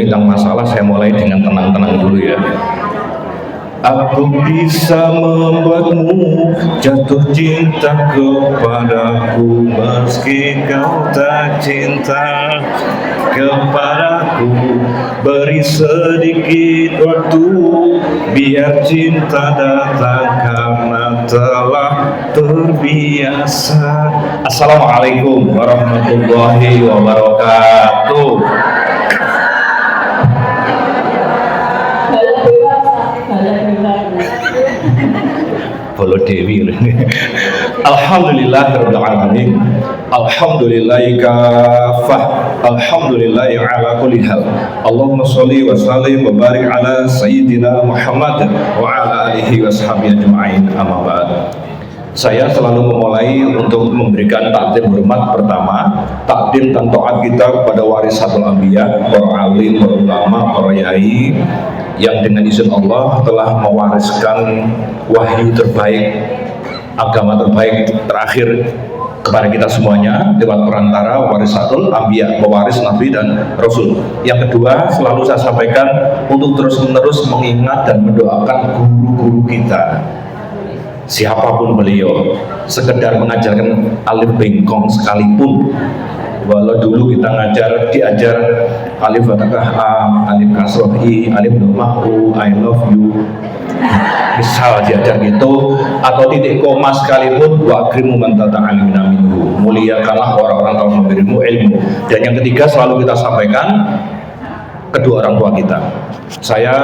ngomongin tentang masalah, saya mulai dengan tenang-tenang dulu ya. Aku bisa membuatmu jatuh cinta kepadaku meski kau tak cinta kepadaku. Beri sedikit waktu biar cinta datang karena telah terbiasa. Assalamualaikum warahmatullahi wabarakatuh. Bolo Dewi. Alhamdulillahirabbil alamin. Alhamdulillahi kafah. Alhamdulillahi ala kulli hal. Allahumma sholli wa sallim wa barik ala sayyidina Muhammad wa ala alihi washabihi ajma'in. Amma ba'd. Saya selalu memulai untuk memberikan takdim hormat pertama, takdim dan taat kita kepada warisatul anbiya, para alim, para ulama, para yai yang dengan izin Allah telah mewariskan wahyu terbaik, agama terbaik terakhir kepada kita semuanya lewat perantara warisatul anbiya, pewaris nabi dan rasul. Yang kedua, selalu saya sampaikan untuk terus-menerus mengingat dan mendoakan guru-guru kita, siapapun beliau, sekedar mengajarkan alif bengkong sekalipun. Walau dulu kita diajar alif fathah a, alif kasroh i, alif dhammah u, I love you, misal diajar gitu, atau titik koma sekalipun, wa akrimu man tata'alimna minhu, muliakanlah orang-orang yang memberimu ilmu. Dan yang ketiga, selalu kita sampaikan kedua orang tua kita. Saya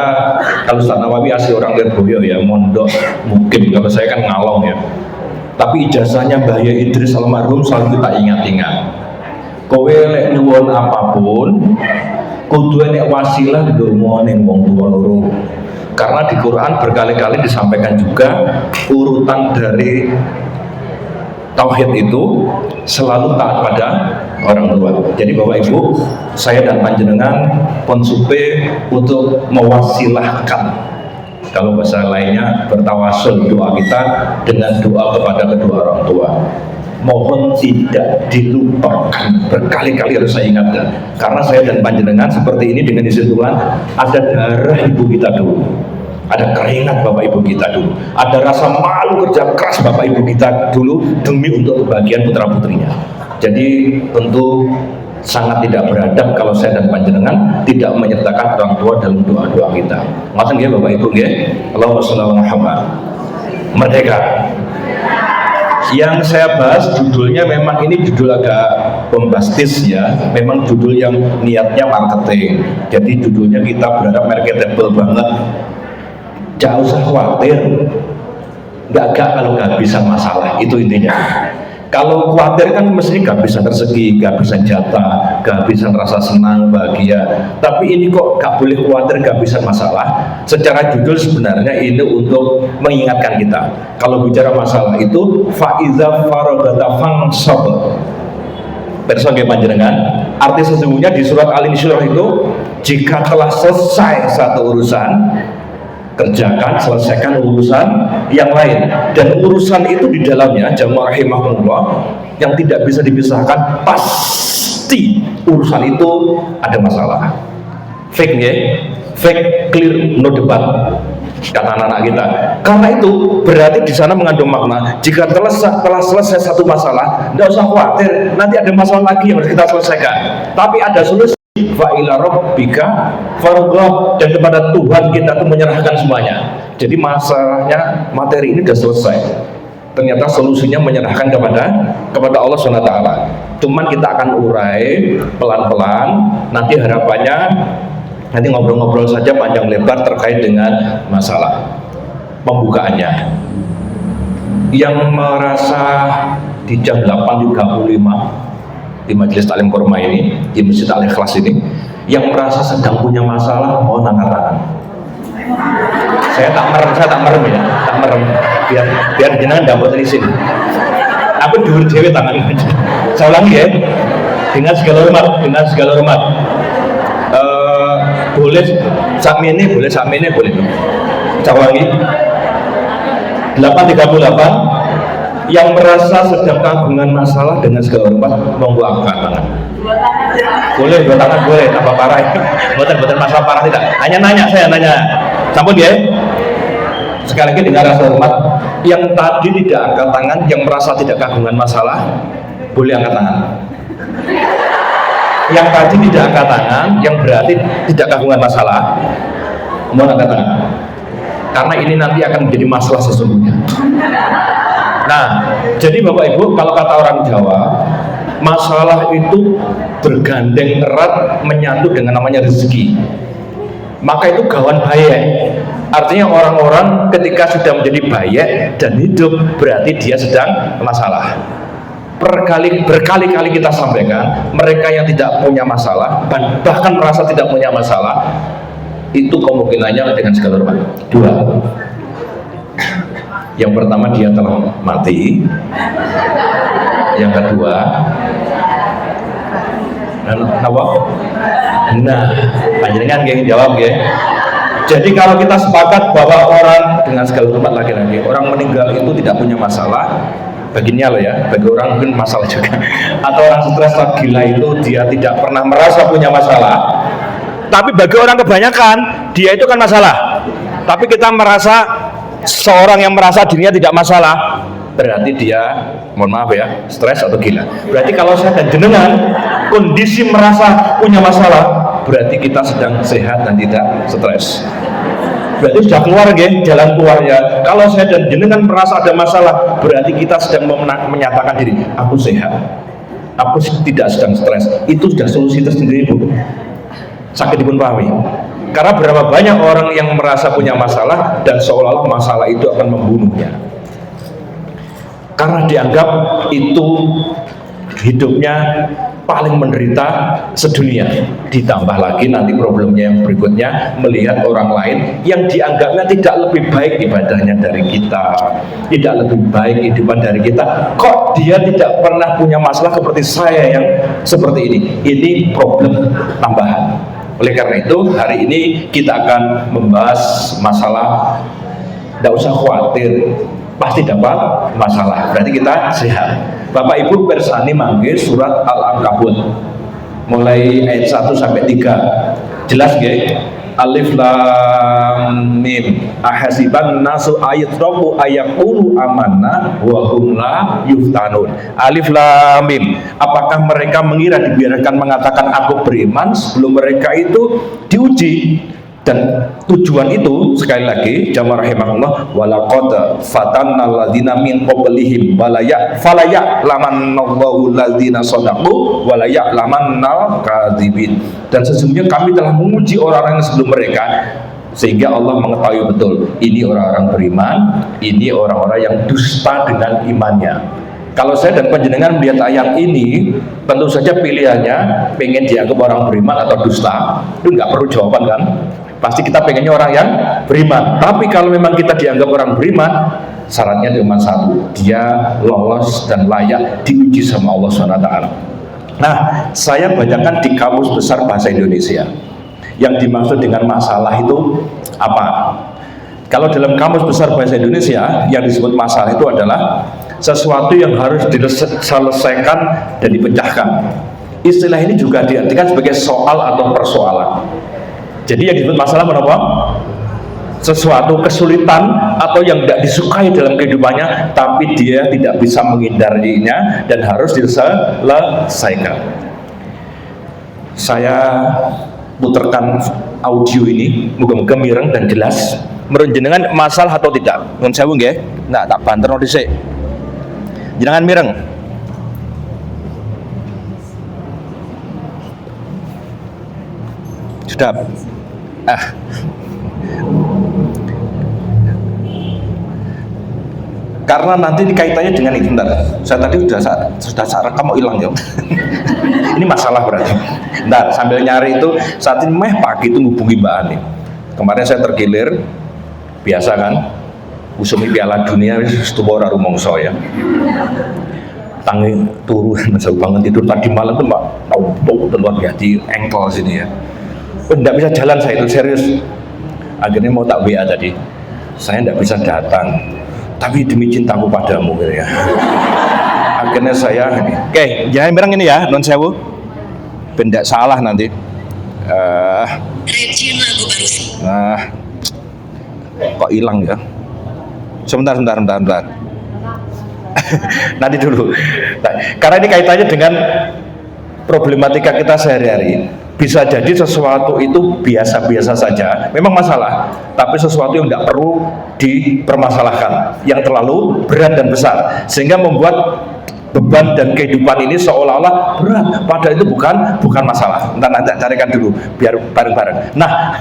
kalau Ustaz Nawawi asli orang Lirboyo ya, mondok mungkin, kalau saya kan Ngalong ya, tapi ijazahnya Mbah Yai Idris almarhum selalu kita ingat-ingat. Kowe lek nyuwun apapun kudu enek wasilah ndonga ning wong tuwa loro. Karena di Quran berkali-kali disampaikan juga urutan dari tauhid itu selalu taat pada orang tua. Jadi Bapak Ibu, saya dan panjenengan konsupe untuk mewasilahkan, kalau bahasa lainnya bertawasul, doa kita dengan doa kepada kedua orang tua. Mohon tidak dilupakan, berkali-kali harus saya ingatkan, karena saya dan panjenengan seperti ini dengan izin Tuhan, ada darah ibu kita dulu, ada keringat bapak ibu kita dulu, ada rasa malu kerja keras bapak ibu kita dulu demi untuk kebahagiaan putra putrinya. Jadi tentu sangat tidak beradab kalau saya dan panjenengan tidak menyertakan orang tua dalam doa-doa kita. Maksudnya bapak ibu ya, Allahumma sholli ala Muhammad. Merdeka. Yang saya bahas judulnya memang ini judul agak bombastis ya, memang judul yang niatnya marketing. Jadi judulnya kita berharap marketable banget. Jangan usah khawatir, nggak kalau kehabisan masalah, itu intinya. Kalau khawatir kan mesti kehabisan rezeki, kehabisan jatah, kehabisan rasa senang, bahagia. Tapi ini kok gak boleh khawatir kehabisan masalah. Secara judul sebenarnya ini untuk mengingatkan kita. Kalau bicara masalah itu, fa'iza faragata fansab. Perso nggih panjenengan, arti sesungguhnya di surat Al-Insyirah itu, jika telah selesai satu urusan, kerjakan, selesaikan urusan yang lain. Dan urusan itu di dalamnya, jamaah rahimahullah, yang tidak bisa dipisahkan, pasti urusan itu ada masalah. Fake ya, fake clear no debat, kata anak-anak kita. Karena itu berarti di sana mengandung makna, jika telah selesai satu masalah, tidak usah khawatir nanti ada masalah lagi yang harus kita selesaikan, tapi ada solusi. Fa ila rabbika farghab, dan kepada Tuhan kita tuh menyerahkan semuanya. Jadi masalahnya materi ini sudah selesai, ternyata solusinya menyerahkan kepada Allah SWT. Cuman kita akan urai pelan-pelan, nanti harapannya nanti ngobrol-ngobrol saja panjang lebar terkait dengan masalah pembukaannya. Yang merasa di jam 8.35 di majelis taklim korma ini, di masjid Al-Ikhlas ini, yang merasa sedang punya masalah, mohon angkat tangan. Saya tak merem ya, tak merem, biar jenengan dapat dari sini. Aku dhuwur dhewe tangan. Saya ulangi ya, dengan segala hormat, boleh sakmene, boleh. Saya ulangi, 8.38. Yang merasa sedang kagungan masalah dengan segala hormat, monggo angkat tangan. Boleh, dua tangan boleh, tambah parah. Buatan Hanya nanya, saya nanya. Sampun ya. Sekali lagi dengan rasa hormat, yang tadi tidak angkat tangan, yang merasa tidak kagungan masalah, boleh angkat tangan. Yang tadi tidak angkat tangan, yang berarti tidak kagungan masalah, mohon angkat tangan. Karena ini nanti akan menjadi masalah sesungguhnya. Nah, jadi Bapak Ibu, kalau kata orang Jawa, masalah itu bergandeng erat menyatu dengan namanya rezeki. Maka itu gawan bayek. Artinya orang-orang ketika sudah menjadi bayek dan hidup, berarti dia sedang masalah. Berkali-kali kita sampaikan, mereka yang tidak punya masalah, bahkan merasa tidak punya masalah, itu kemungkinannya dengan segala hormat dua. Yang pertama, dia telah mati. Yang kedua, nah, panjenengan yang jawab ya. Jadi kalau kita sepakat bahwa orang, dengan segala hormat laki-laki, orang meninggal itu tidak punya masalah, baginya loh ya, bagi orang mungkin masalah juga. Atau orang stres atau gila itu dia tidak pernah merasa punya masalah. Tapi bagi orang kebanyakan, dia itu kan masalah. Tapi kita merasa, seorang yang merasa dirinya tidak masalah, berarti dia, mohon maaf ya, stres atau gila. Berarti kalau saya dan jenengan kondisi merasa punya masalah, berarti kita sedang sehat dan tidak stres. Berarti sudah keluar ya, jalan keluarnya. Kalau saya dan jenengan merasa ada masalah, berarti kita sedang menyatakan diri, aku sehat, aku tidak sedang stres. Itu sudah solusi tersendiri, Bu. Sakit dipun pahami. Karena berapa banyak orang yang merasa punya masalah dan seolah-olah masalah itu akan membunuhnya. Karena dianggap itu hidupnya paling menderita sedunia. Ditambah lagi nanti problemnya yang berikutnya, melihat orang lain yang dianggapnya tidak lebih baik ibadahnya dari kita, tidak lebih baik kehidupan dari kita, kok dia tidak pernah punya masalah seperti saya yang seperti ini. Ini problem tambahan. Oleh karena itu, hari ini kita akan membahas masalah, tidak usah khawatir, pasti dapat masalah, berarti kita sehat. Bapak Ibu persani manggil surat Al-Ankabut mulai ayat 1 sampai 3. Jelas nggih? Alif lam mim. Ahasiban nasu ayatraku ayaqulu amanna wa hum la yuftanun. Alif lam mim. Apakah mereka mengira dibiarkan mengatakan aku beriman sebelum mereka itu diuji? Dan tujuan itu sekali lagi jamaah rahimahullah, walaqad fatanna alladziina min qablihim falaya lamannallahu alladziina shadaqu walaya lamannal kadzibin. Dan sesungguhnya kami telah menguji orang-orang yang sebelum mereka, sehingga Allah mengetahui betul ini orang-orang beriman, ini orang-orang yang dusta dengan imannya. Kalau saya dan panjenengan melihat ayat ini, tentu saja pilihannya pengen dianggap orang beriman atau dusta, itu nggak perlu jawaban kan? Pasti kita pengennya orang yang beriman. Tapi kalau memang kita dianggap orang beriman, syaratnya cuma satu, dia lolos dan layak diuji sama Allah SWT. Nah, saya bacakan di Kamus Besar Bahasa Indonesia. Yang dimaksud dengan masalah itu apa? Kalau dalam Kamus Besar Bahasa Indonesia, yang disebut masalah itu adalah sesuatu yang harus diselesaikan dan dipecahkan. Istilah ini juga diartikan sebagai soal atau persoalan. Jadi yang disebut masalah apa? Sesuatu kesulitan atau yang tidak disukai dalam kehidupannya, tapi dia tidak bisa menghindarinya dan harus diselesaikan. Saya putarkan audio ini, moga-moga mireng dan jelas. Menurut jenengan masalah atau tidak? Nun sewu nggih. Nah, tak banter dhisik. Jenengan mireng. Sudah. Karena nanti kaitannya dengan itu, bentar. Saya tadi sudah kamu hilang ya. Ini masalah berarti. Bentar, sambil nyari itu saat ini pagi itu ngubungi Mbak Ani. Kemarin saya tergilir, biasa kan, usumi Piala Dunia setuju ora rumangsa ya. Tangi turu masuk bangun tidur tadi malam tuh Mbak, tahu luar biasa di engkel sini ya. Tidak bisa jalan saya itu serius. Akhirnya mau tak WA tadi, saya tidak bisa datang, tapi demi cintaku padamu ya. Akhirnya saya, oke, jangan berang ini ya, non sewu, benda salah nanti. Nah, kok hilang ya? Sebentar. Nanti dulu. Nah, karena ini kaitannya dengan problematika kita sehari-hari. Bisa jadi sesuatu itu biasa-biasa saja, memang masalah, tapi sesuatu yang tidak perlu dipermasalahkan, yang terlalu berat dan besar, sehingga membuat beban dan kehidupan ini seolah-olah berat, padahal itu bukan masalah. Nanti carikan dulu biar bareng-bareng. Nah,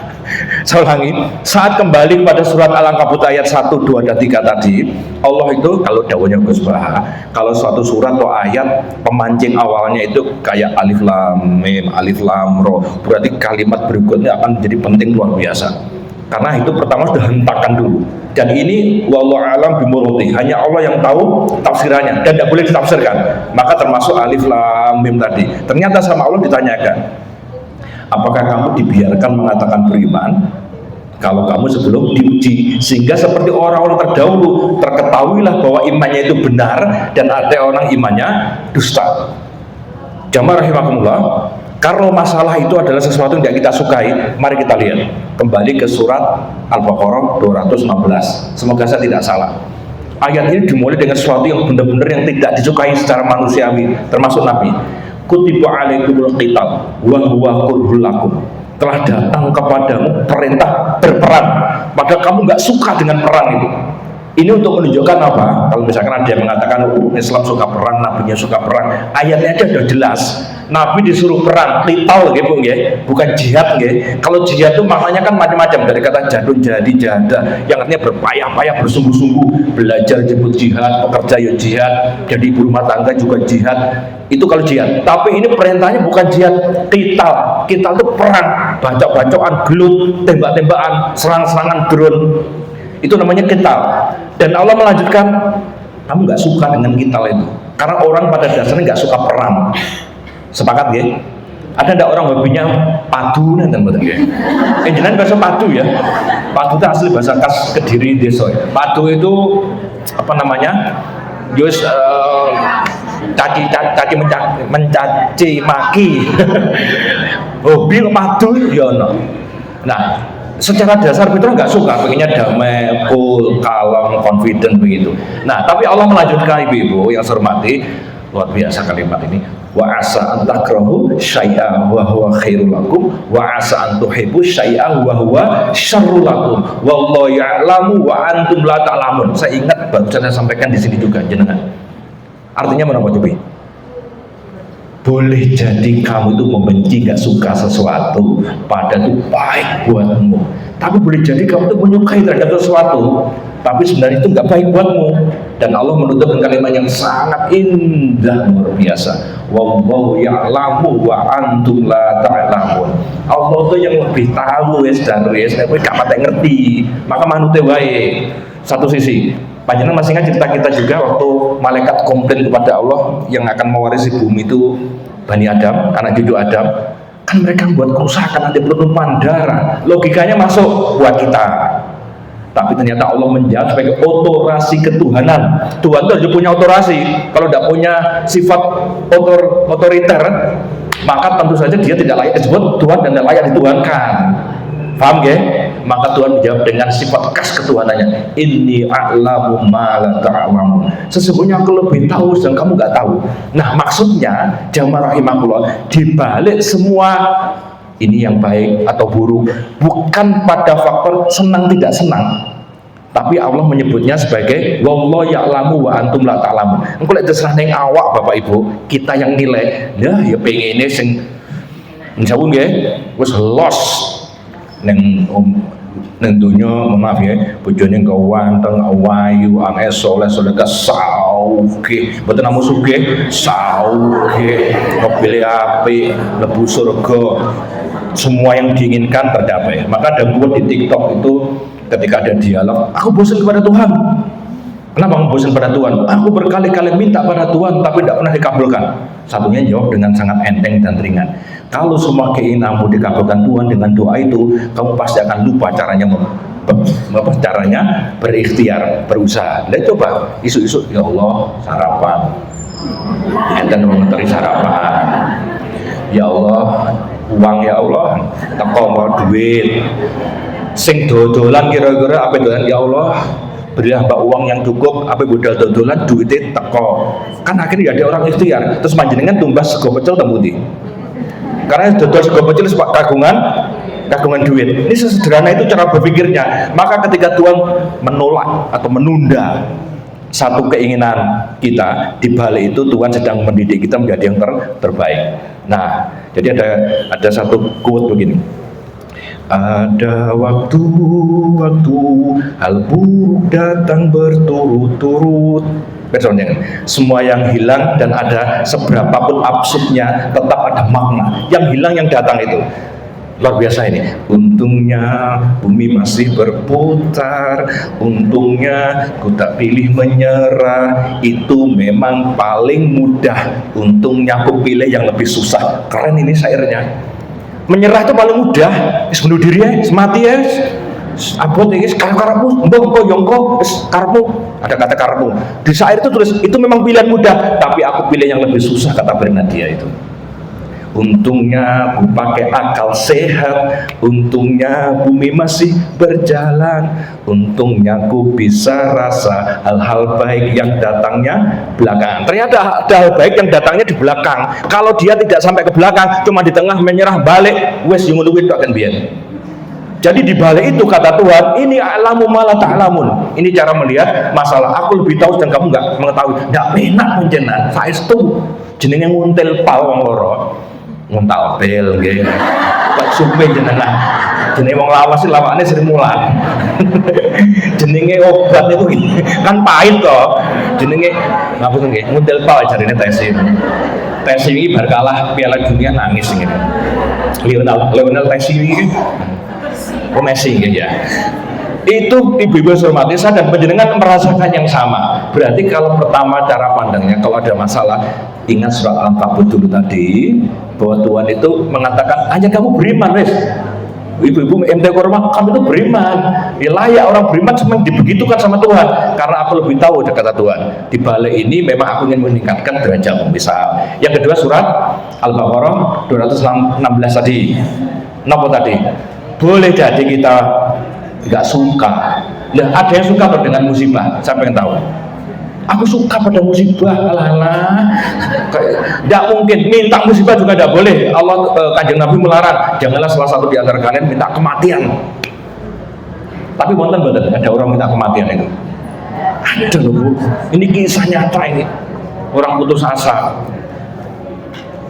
saya ulangi, saat kembali kepada surat Al-Ankabut ayat 1, 2, dan 3 tadi, Allah itu kalau dawuhnya Gus Baha, kalau suatu surat atau ayat pemancing awalnya itu kayak alif lam mim, alif lam ro, berarti kalimat berikutnya akan menjadi penting luar biasa. Karena itu pertama sudah hentakan dulu, dan ini wallahu alam bimurati, hanya Allah yang tahu tafsirannya dan tidak boleh ditafsirkan. Maka termasuk alif lam mim tadi, ternyata sama Allah ditanyakan, apakah kamu dibiarkan mengatakan beriman kalau kamu sebelum diuji, sehingga seperti orang-orang terdahulu terketahuilah bahwa imannya itu benar dan ada orang imannya dusta. Jamaah rahimakumullah, kalau masalah itu adalah sesuatu yang tidak kita sukai, mari kita lihat kembali ke surat Al-Baqarah 216. Semoga saya tidak salah. Ayat ini dimulai dengan sesuatu yang benar-benar yang tidak disukai secara manusiawi, termasuk Nabi. Kutiba alaikumul qital wa huwa kurhul lakum. Telah datang kepadamu perintah berperang, padahal kamu nggak suka dengan perang itu. Ini untuk menunjukkan apa? Kalau misalkan ada yang mengatakan Islam suka perang, nabinya suka perang, ayatnya aja sudah jelas. Nabi disuruh perang, qital gitu ya, bukan jihad ya. Kalau jihad itu maknanya kan macam-macam, dari kata jadun, jadi, jada, yang artinya berpayah-payah, bersungguh-sungguh, belajar jemput jihad, pekerja ya jihad, jadi ibu rumah tangga juga jihad. Itu kalau jihad. Tapi ini perintahnya bukan jihad, qital. Qital itu perang, bacok-bacokan, gelut, tembak-tembakan, serang-serangan drone. Itu namanya qital. Dan Allah melanjutkan, kamu nggak suka dengan qital itu, karena orang pada dasarnya nggak suka perang. Sepakat ya? Ada ndak orang hobinya padu nanti betul ya? Jangan bahasa padu ya. Padu itu asli bahasa khas Kediri desa. Padu itu apa namanya? Yus caci mencaci maki. Hobi padu ya no. Nah, secara dasar fitrah nggak suka, pengennya damai, cool, kalem, confident begitu. Nah, tapi Allah melanjutkan, ibu-ibu yang saya hormati, luar biasa kalimat ini. Wa asa an takrahu syai'an wa huwa khairul lakum wa asa an tuhibbu syai'an wa huwa syarrul lakum wallahu ya'lamu wa antum la ta'lamun. Saya ingat baru saya sampaikan di sini juga jenengan. Artinya mana Pak Jopi? Boleh jadi kamu itu membenci, gak suka sesuatu, padahal itu baik buatmu. Tapi boleh jadi kamu itu menyukai terhadap sesuatu, tapi sebenarnya itu gak baik buatmu. Dan Allah menutup dengan kalimat yang sangat indah, luar biasa. Wallahu ya'lamu wa antum la ta'lamun. Allah itu yang lebih tahu dan kowe gak patah ngerti, maka manute wae. Satu sisi, panjenengan masih ingat cerita kita juga waktu malaikat komplain kepada Allah yang akan mewarisi bumi itu Bani Adam, anak cucu Adam, kan mereka membuat kerusakan, ada penutupan darah. Logikanya masuk buat kita, tapi ternyata Allah menjawab sebagai otorasi ketuhanan. Tuhan itu harus punya otorasi. Kalau tidak punya sifat otoriter, maka tentu saja dia tidak layak disebut Tuhan dan tidak layak dituhankan. Paham ya? Maka Tuhan menjawab dengan sifat khas ketuhanannya. Inni a'lamu ma la ta'lamun. Sesungguhnya aku lebih tahu dan kamu nggak tahu. Nah, maksudnya jamaah rahimakumullah, dibalik semua ini yang baik atau buruk bukan pada faktor senang tidak senang, tapi Allah menyebutnya sebagai wallahu ya'lamu wa antum la ta'lamun. Engko lek terserah ning awak Bapak Ibu, kita yang nilai. Lah ya pengene sing njawab nggih wis los neng dunya, maaf ya, bojone ganteng, ayu, aneh, soleh, sauge, mboten namung sugih, sauge, mobil apik, lebu surga, semua yang diinginkan tercapai. Maka ada quote di TikTok itu ketika ada dialog, aku bosan kepada Tuhan. Kenapa kamu bosan pada Tuhan? Aku berkali-kali minta pada Tuhan tapi tidak pernah dikabulkan. Satunya jawab dengan sangat enteng dan ringan. Kalau semua keinginanmu dikabulkan Tuhan dengan doa itu, kamu pasti akan lupa caranya berikhtiar, berusaha. Lihat coba, isu-isu ya Allah sarapan, enten mengeteri sarapan. Ya Allah uang ya Allah, teko mau duit. Sing dodolan kira-kira apa dolan ya Allah, berilah mbak uang yang cukup, apa budal dodolan duitnya teko. Kan akhirnya ada orang ikhtiar, terus panjenengan tumbas sego pecel temudi. Karena dodol sego pecel kagungan duit. Ini sesederhana itu cara berpikirnya. Maka ketika Tuhan menolak atau menunda satu keinginan kita, di balik itu Tuhan sedang mendidik kita menjadi yang terbaik. Nah, jadi ada satu quote begini. Ada waktu-waktu hal buruk datang berturut-turut. Semua yang hilang dan ada seberapapun absurdnya tetap ada makna. Yang hilang yang datang itu luar biasa ini. Untungnya bumi masih berputar, untungnya ku tak pilih menyerah, itu memang paling mudah. Untungnya aku pilih yang lebih susah. Keren ini syairnya. Menyerah itu paling mudah, bunuh diri ya, mati ya, abot ya, karepmu, mbok yongko, karepmu, ada kata karepmu. Di syair itu tulis, itu memang pilihan mudah, tapi aku pilih yang lebih susah, kata Bernadia itu. Untungnya aku pakai akal sehat, untungnya bumi masih berjalan, untungnya aku bisa rasa hal-hal baik yang datangnya belakangan. Ternyata ada hal baik yang datangnya di belakang. Kalau dia tidak sampai ke belakang, cuma di tengah menyerah balik, wes yung luwit akan biar. Jadi di balik itu kata Tuhan, ini alamu malah ta'lamun. Ini cara melihat masalah. Aku lebih tahu dan kamu nggak mengetahui. Nggak enak menjenan. Saestu jenenge nguntil pal wong loro. Nguntal bel nggih. Pak supe jenengan. Jenenge wong lawas sih lawakane Sri Mulat. Jenenge obat itu kan pahit kok. Jenenge ngapunten nggih, nguntil pal jarine Tesi. Tesi iki bar kalah Piala Dunia nangis ngene. Lionel Messi iki. Oh Messi nggih ya. Itu ibu-ibu hormati, saya dan panjenengan merasakan yang sama. Berarti kalau pertama cara pandangnya, kalau ada masalah, ingat surat Al-Ankabut dulu tadi, bahwa Tuhan itu mengatakan hanya kamu beriman, wes. Ibu-ibu MT Korma, kamu itu beriman. Ya layak orang beriman cuma dibegitukan sama Tuhan. Karena aku lebih tahu, ada kata Tuhan. Di balik ini memang aku ingin meningkatkan derajatmu. Misal. Yang kedua surat Al-Baqarah 216 tadi. Napa tadi? Boleh jadi kita nggak suka. Nah, ada yang suka dengan musibah. Saya pengen tahu. Aku suka pada musibah, alah-alah. Tidak mungkin, minta musibah juga tidak boleh. Allah, Kanjeng Nabi melarang. Janganlah salah satu di antara kalian minta kematian. Tapi wonten ada orang minta kematian itu. Ada loh, ini kisah nyata ini. Orang putus asa.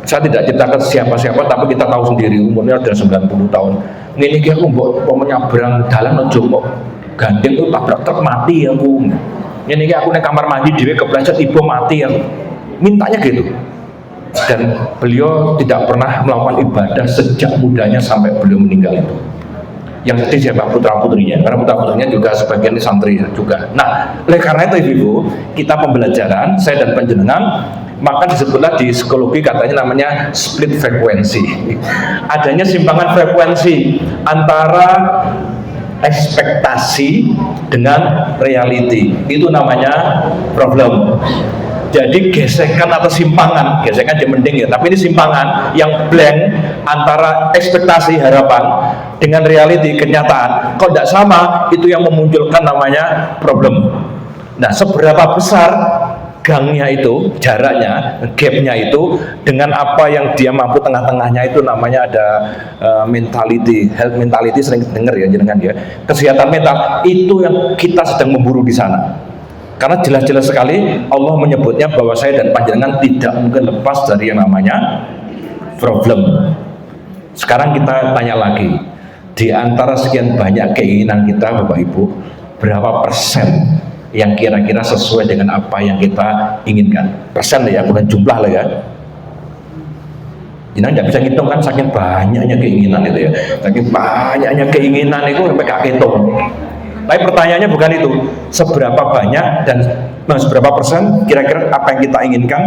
Saya tidak ceritakan siapa-siapa, tapi kita tahu sendiri umurnya sudah 90 tahun. Ini aku mau menyabrang dalan ojo kok gandeng itu tabrak truk mati aku. Ini aku naik kamar mandi dhewe kepleset ibu mati aku. Mintanya gitu. Dan beliau tidak pernah melakukan ibadah sejak mudanya sampai beliau meninggal itu. Yang sedih siapa? Putra-putrinya. Karena putra-putrinya juga sebagian santri juga. Nah, oleh karena itu ibu, kita pembelajaran saya dan panjenengan, maka disebutlah di psikologi katanya namanya split frekuensi. Adanya simpangan frekuensi antara ekspektasi dengan reality. Itu namanya problem. Jadi gesekan atau simpangan, gesekan dia mending ya, tapi ini simpangan yang blank antara ekspektasi harapan dengan reality kenyataan. Kalau tidak sama, itu yang memunculkan namanya problem. Nah, seberapa besar gangnya itu, jaraknya, gapnya itu dengan apa yang dia mampu tengah-tengahnya itu namanya ada mentality, health mentality sering dengar ya jenengan ya. Kesehatan mental itu yang kita sedang memburu di sana. Karena jelas-jelas sekali Allah menyebutnya bahwa saya dan panjenengan tidak mungkin lepas dari yang namanya problem. Sekarang kita tanya lagi, di antara sekian banyak keinginan kita Bapak Ibu, berapa persen yang kira-kira sesuai dengan apa yang kita inginkan? Persen ya, bukan jumlah lah ya. Ini tidak bisa ngitung kan, saking banyaknya keinginan itu ya. Saking banyaknya keinginan itu sampai gak hitung. Tapi pertanyaannya bukan itu, seberapa banyak dan seberapa persen kira-kira apa yang kita inginkan.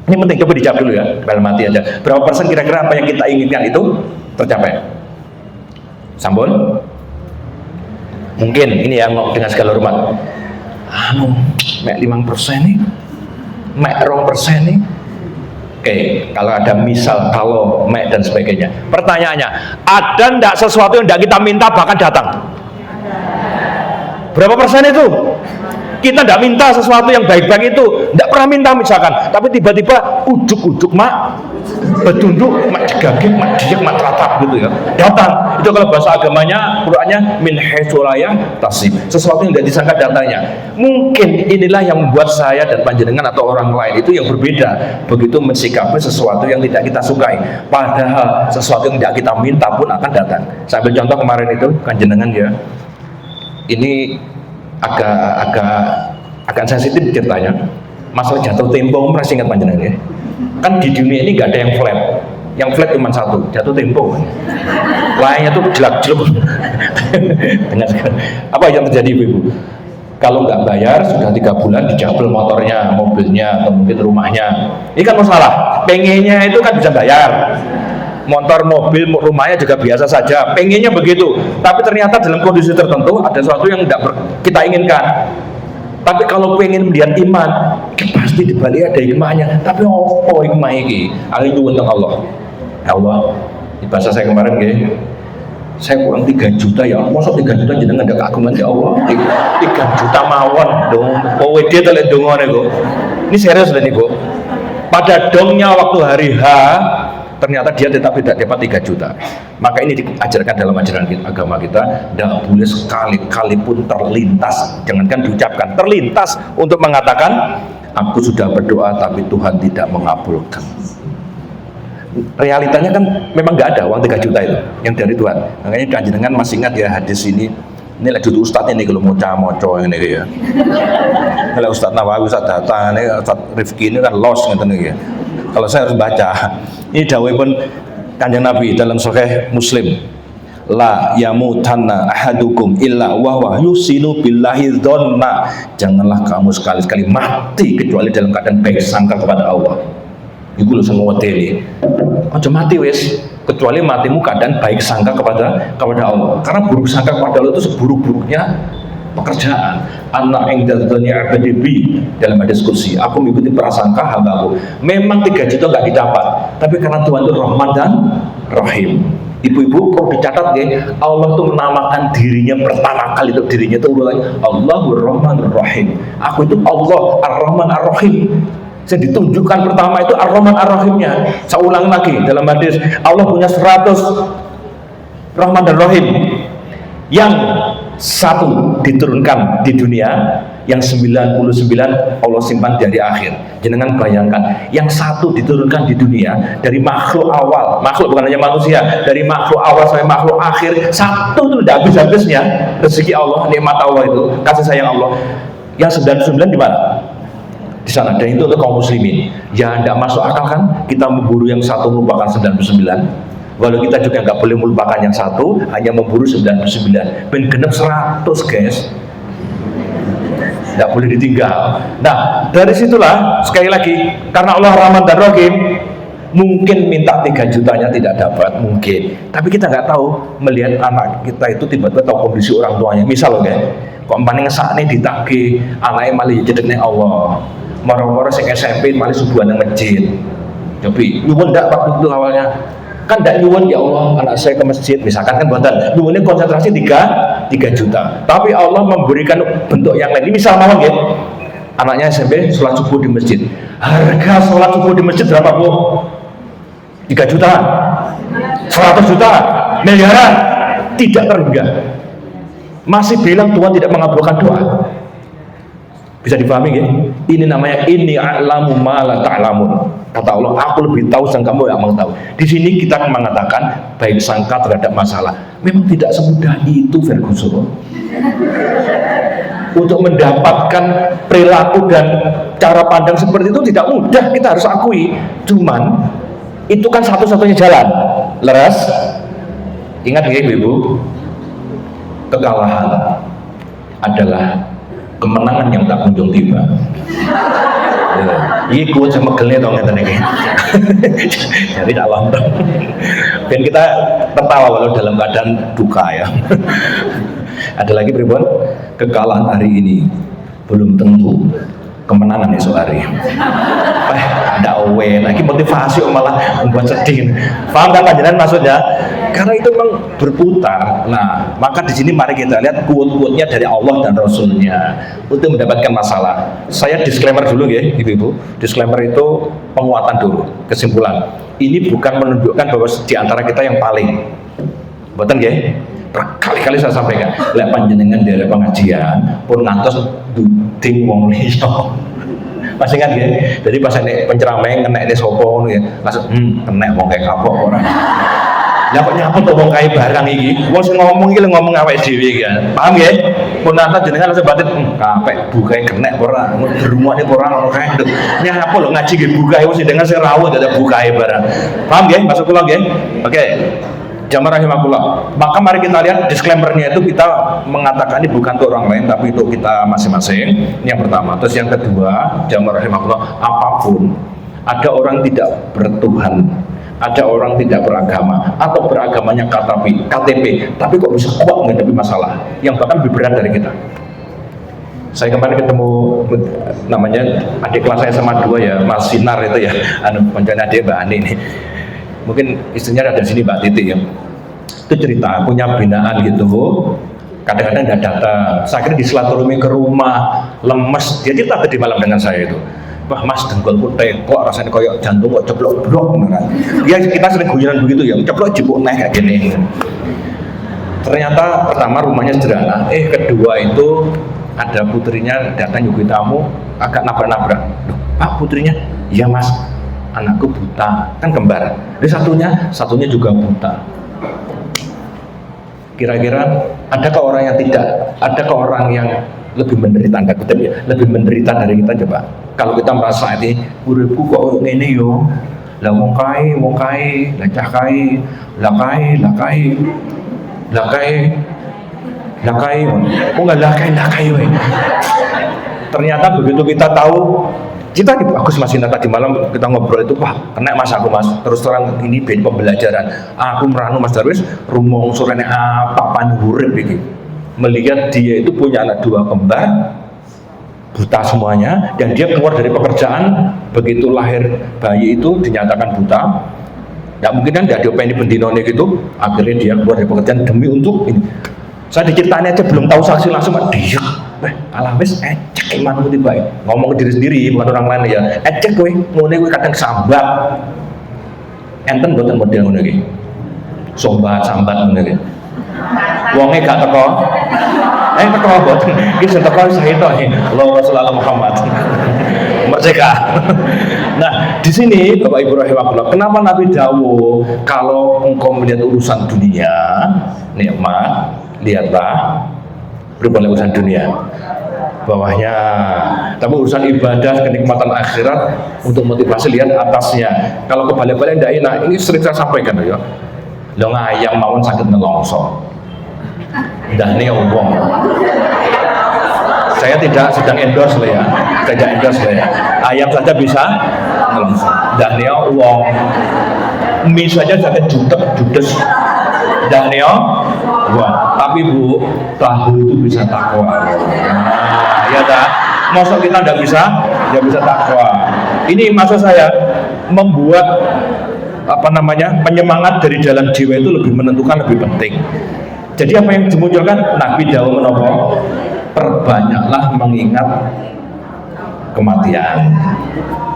Ini penting, coba dijawab dulu ya, dalam hati aja. Berapa persen kira-kira apa yang kita inginkan itu tercapai? Sampun? Mungkin ini yang dengan segala hormat. Mek 5% nih, mek 2% nih, Oke, kalau ada misal, kalau, mek dan sebagainya. Pertanyaannya, ada ndak sesuatu yang ndak kita minta bahkan datang? Berapa persen itu? Kita ndak minta sesuatu yang baik-baik itu, ndak pernah minta misalkan, tapi tiba-tiba ujuk-ujuk mak betunduk, mak digagik, mak diek, mak teratap gitu ya, datang. Itu kalau bahasa agamanya, Qur'annya min haitsu la yahtasib, sesuatu yang tidak disangka datangnya. Mungkin inilah yang membuat saya dan panjenengan atau orang lain itu yang berbeda, begitu mensikapi sesuatu yang tidak kita sukai, padahal sesuatu yang tidak kita minta pun akan datang. Saya ambil contoh kemarin itu panjenengan ya, ini agak sensitif ceritanya, masalah jatuh tempo. Masih ingat panjenengan ya? Kan di dunia ini nggak ada yang flat cuma satu, jatuh tempo. Lainnya tuh jelek-jelek. Dengan apa yang terjadi ibu? Kalau nggak bayar sudah 3 bulan dijabel motornya, mobilnya, atau mungkin rumahnya. Ini kan masalah. Pengennya itu kan bisa bayar. Motor, mobil, rumahnya juga biasa saja, pengennya begitu, tapi ternyata dalam kondisi tertentu ada sesuatu yang tidak kita inginkan. Tapi kalau pengen melihat iman, pasti dibalik ada hikmahnya. Tapi apa hikmah ini? Ahli nyuwun teng Allah. Ya Allah, di bahasa saya kemarin saya kurang 3 juta ya, masa 3 juta jenengan ada keagungan ya Allah, 3 juta mawon dong, dia telek dongan itu. Ini serius nih Bu. Pada dongnya waktu hari H, ternyata dia tetap tidak dapat 3 juta. Maka ini diajarkan dalam ajaran agama kita, tidak boleh sekali-kali pun terlintas, jangankan diucapkan, terlintas untuk mengatakan aku sudah berdoa tapi Tuhan tidak mengabulkan. Realitanya kan memang nggak ada uang 3 juta itu yang dari Tuhan. Makanya panjenengan masih ingat ya hadis ini lah duduk Ustadz ini kalau moco ini ya. Kalau Ustadz Nawawi, Ustadz Hatta, ini Ustadz Rifki ini kan los gitu nih ya. Kalau saya harus baca, ini dawuhipun Kanjeng Nabi dalam Sahih Muslim, la yamutanna ahadukum illa wa huwa yusinu billahi dzanna, janganlah kamu sekali-kali mati kecuali dalam keadaan baik sangka kepada Allah. Iku lho sing ngwedeni. Aja mati wis, kecuali matimu keadaan baik sangka kepada Allah. Karena buruk sangka kepada Allah itu seburuk-buruknya pekerjaan. Anak yang dzanni abadibi, dalam hadis kursi, aku mengikuti prasangka hambaku. Memang 3 juta nggak didapat, tapi karena Tuhan itu Rahman dan Rahim. Ibu-ibu perlu dicatat ya, Allah itu menamakan dirinya pertama kali, itu dirinya itu urutannya Allahur Rahman Rahim. Aku itu Allah Ar-Rahman Ar-Rahim. Saya ditunjukkan pertama itu Ar-Rahman Ar-Rahimnya. Saya ulang lagi dalam hadis, Allah punya 100 Rahman dan Rahim. Yang 1 diturunkan di dunia, yang 99 Allah simpan dari akhir. Jangan bayangkan, yang 1 diturunkan di dunia dari makhluk awal, makhluk bukan hanya manusia, dari makhluk awal sampai makhluk akhir, 1 itu tidak habis-habisnya rezeki Allah, nikmat Allah itu, kasih sayang Allah. Yang 99 di mana? Di sana. Dan itu untuk kaum muslimin. Ya tidak masuk akal kan kita memburu yang 1 melupakan 99. Walau kita juga nggak boleh melupakan yang 1, hanya memburu 99. Ben genep 100 guys, nggak boleh ditinggal. Nah dari situlah sekali lagi, karena Allah Rahman dan Rahim, mungkin minta 3 jutanya tidak dapat, mungkin. Tapi kita nggak tahu, melihat anak kita itu tiba-tiba tahu kondisi orang tuanya. Misal kok paling saat ini ditagih anaknya malah jedeknya Allah, moro-moro sing SMP malah subuhan yang masjid. Tapi nyuwun ndak waktu itu awalnya kan tidak nyuwun ya Allah anak saya ke masjid misalkan, kan buatan nyuwunnya konsentrasi 3 juta, tapi Allah memberikan bentuk yang lain. Ini misal mawon ya, anaknya SMP sholat subuh di masjid, harga sholat subuh di masjid berapa Bu? 3 juta, 100 juta, miliaran, tidak terhingga, masih bilang Tuhan tidak mengabulkan doa. Bisa dipahami ya? Ini namanya inni a'lamu ma la ta'lamun. Kata Allah, aku lebih tahu yang kamu yang mengetahui. Di sini kita mengatakan baik sangka terhadap masalah. Memang tidak semudah itu, Ferguson. Untuk mendapatkan perilaku dan cara pandang seperti itu tidak mudah, kita harus akui. Cuman itu kan satu-satunya jalan. Leras? Ingat ya Ibu, kekalahan adalah kemenangan yang tak kunjung tiba. Iya, gue sama gelnya tau nggak tadi. Jadi tak lontong. Dan kita tertawa walau dalam keadaan duka ya. Ada lagi Pribon, kekalahan hari ini belum tentu kemenangan esok hari. dawe. Nah, ini motivasi malah membuat sedih. Paham kan panjenengan maksudnya? Karena itu memang berputar. Nah, maka di sini mari kita lihat quote-quote-nya dari Allah dan Rasulnya untuk mendapatkan masalah. Saya disclaimer dulu ya, ibu-ibu. Disclaimer itu penguatan dulu. Kesimpulan, ini bukan menunjukkan bahwa di antara kita yang paling. Betul ya? Berkali-kali saya sampaikan, lek panjenengan dari pengajian pun ngantos duding wong liya. Masih ingat ya? Jadi pas nek penceramah ngenek nek sapa ngono ya, langsung kenek wong kayak kapok ora. Lah kok nyapa to wong kae barang iki? Wong sing ngomong iki ngomong awake dhewe iki kan. Paham ya? Pun nata jenengan langsung batin, kapek bukae kenek ora, berumane ora ono kae. Nyapa lho ngaji nggih bukae wis dengan sing rawuh dadak bukae barang. Paham ya? Masuk kula nggih? Oke. Jamaah rahimakumullah. Maka mari kita lihat disclaimer-nya itu kita mengatakan ini bukan untuk orang lain tapi untuk kita masing-masing. Ini yang pertama. Terus yang kedua, jamaah rahimakumullah, apapun ada orang tidak bertuhan, ada orang tidak beragama atau beragamanya KTP, tapi kok bisa kuat menghadapi masalah yang bahkan lebih berat dari kita. Saya kemarin ketemu namanya adik kelas saya sama 2 ya, Mas Sinar itu ya, pancen adik Mbak Ani ini. Mungkin istrinya ada di sini Mbak Titi ya. Itu cerita punya binaan gitu. Kadang-kadang tidak datang. Saya kira disilaturahmi ke rumah, lemes. Dia cerita tadi malam dengan saya itu. Wah Mas, dengkulku tekok rasanya kayak jantung kok ceplok brok kan. Ya kita sering guyonan begitu ya, ceplok jebuk naik kayak gini. Ternyata pertama rumahnya sederhana. Kedua itu ada putrinya datang nyuguhi tamu agak nabrak-nabrak. Loh, Pak putrinya? Iya Mas. Anakku buta, kan kembar. Jadi satunya juga buta. Kira-kira adakah orang yang tidak? Adakah orang yang lebih menderita? Anda kutip ya, lebih menderita dari kita coba. Kalau kita merasa ini, uripku kok ngene yo. Lah wong kae, lah cah kae, lah kae. Kok enggak lah kae we. Ternyata begitu kita tahu kita di Agus Mas Ina tadi malam kita ngobrol itu, wah kena Mas aku Mas, terus terang ini ben pembelajaran. Aku meranu Mas Darwis rumong sorene apa panurip iki. Melihat dia itu punya anak 2 kembar buta semuanya dan dia keluar dari pekerjaan begitu lahir bayi itu dinyatakan buta. Nggak mungkin kan nggak diopeni bendinone gitu, akhirnya dia keluar dari pekerjaan demi untuk ini. Saya diceritain aja belum tahu saksi langsung diek. Alamis ecek imanmu tiba ngomong ke diri sendiri bukan orang lain ya. Ecek kowe ngene kowe kadang sambat. Enten mboten model ngono iki. Sambat ngono iki. Wonge gak teko. Teko mboten. Iki sing teko saya tok iki. Allahumma sholli ala Muhammad. Merdeka. Nah, di sini Bapak Ibu rahimakumullah, kenapa Nabi dawuh kalau engkau melihat urusan dunia, nikmat, lihatlah berbagai urusan dunia bawahnya, tapi urusan ibadah kenikmatan akhirat untuk motivasi lihat atasnya. Kalau kebalik-balik tidak enak, ini sering saya sampaikan ya. Lo ngayam mawon sakit nelongso, dah nih wong. Saya tidak sedang endorse lah ya, tidak endorse lah ya. Ayam saja bisa nelongso, dah nih wong. Mie saja sakit judes, dah nih wah, tapi Bu, tahu itu bisa takwa. Nah, ya dah. Masa kita tidak bisa takwa. Ini maksud saya membuat penyemangat dari dalam jiwa itu lebih menentukan, lebih penting. Jadi apa yang dimunculkan Nabi dawuh menapa? Perbanyaklah mengingat kematian.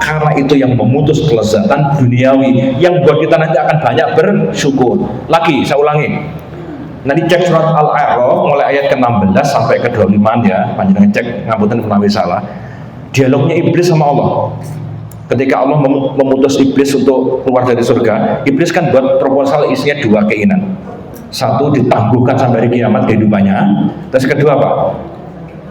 Karena itu yang memutus kelezatan duniawi yang buat kita nanti akan banyak bersyukur. Lagi, saya ulangi. Nanti cek surat Al-A'raf mulai ayat ke-16 sampai ke-25 ya, panjenengan cek ngapunten menawi salah. Dialognya iblis sama Allah. Ketika Allah memutus iblis untuk keluar dari surga, iblis kan buat proposal isinya 2 keinginan. Satu, ditangguhkan sampai hari kiamat kehidupannya. Terus kedua apa?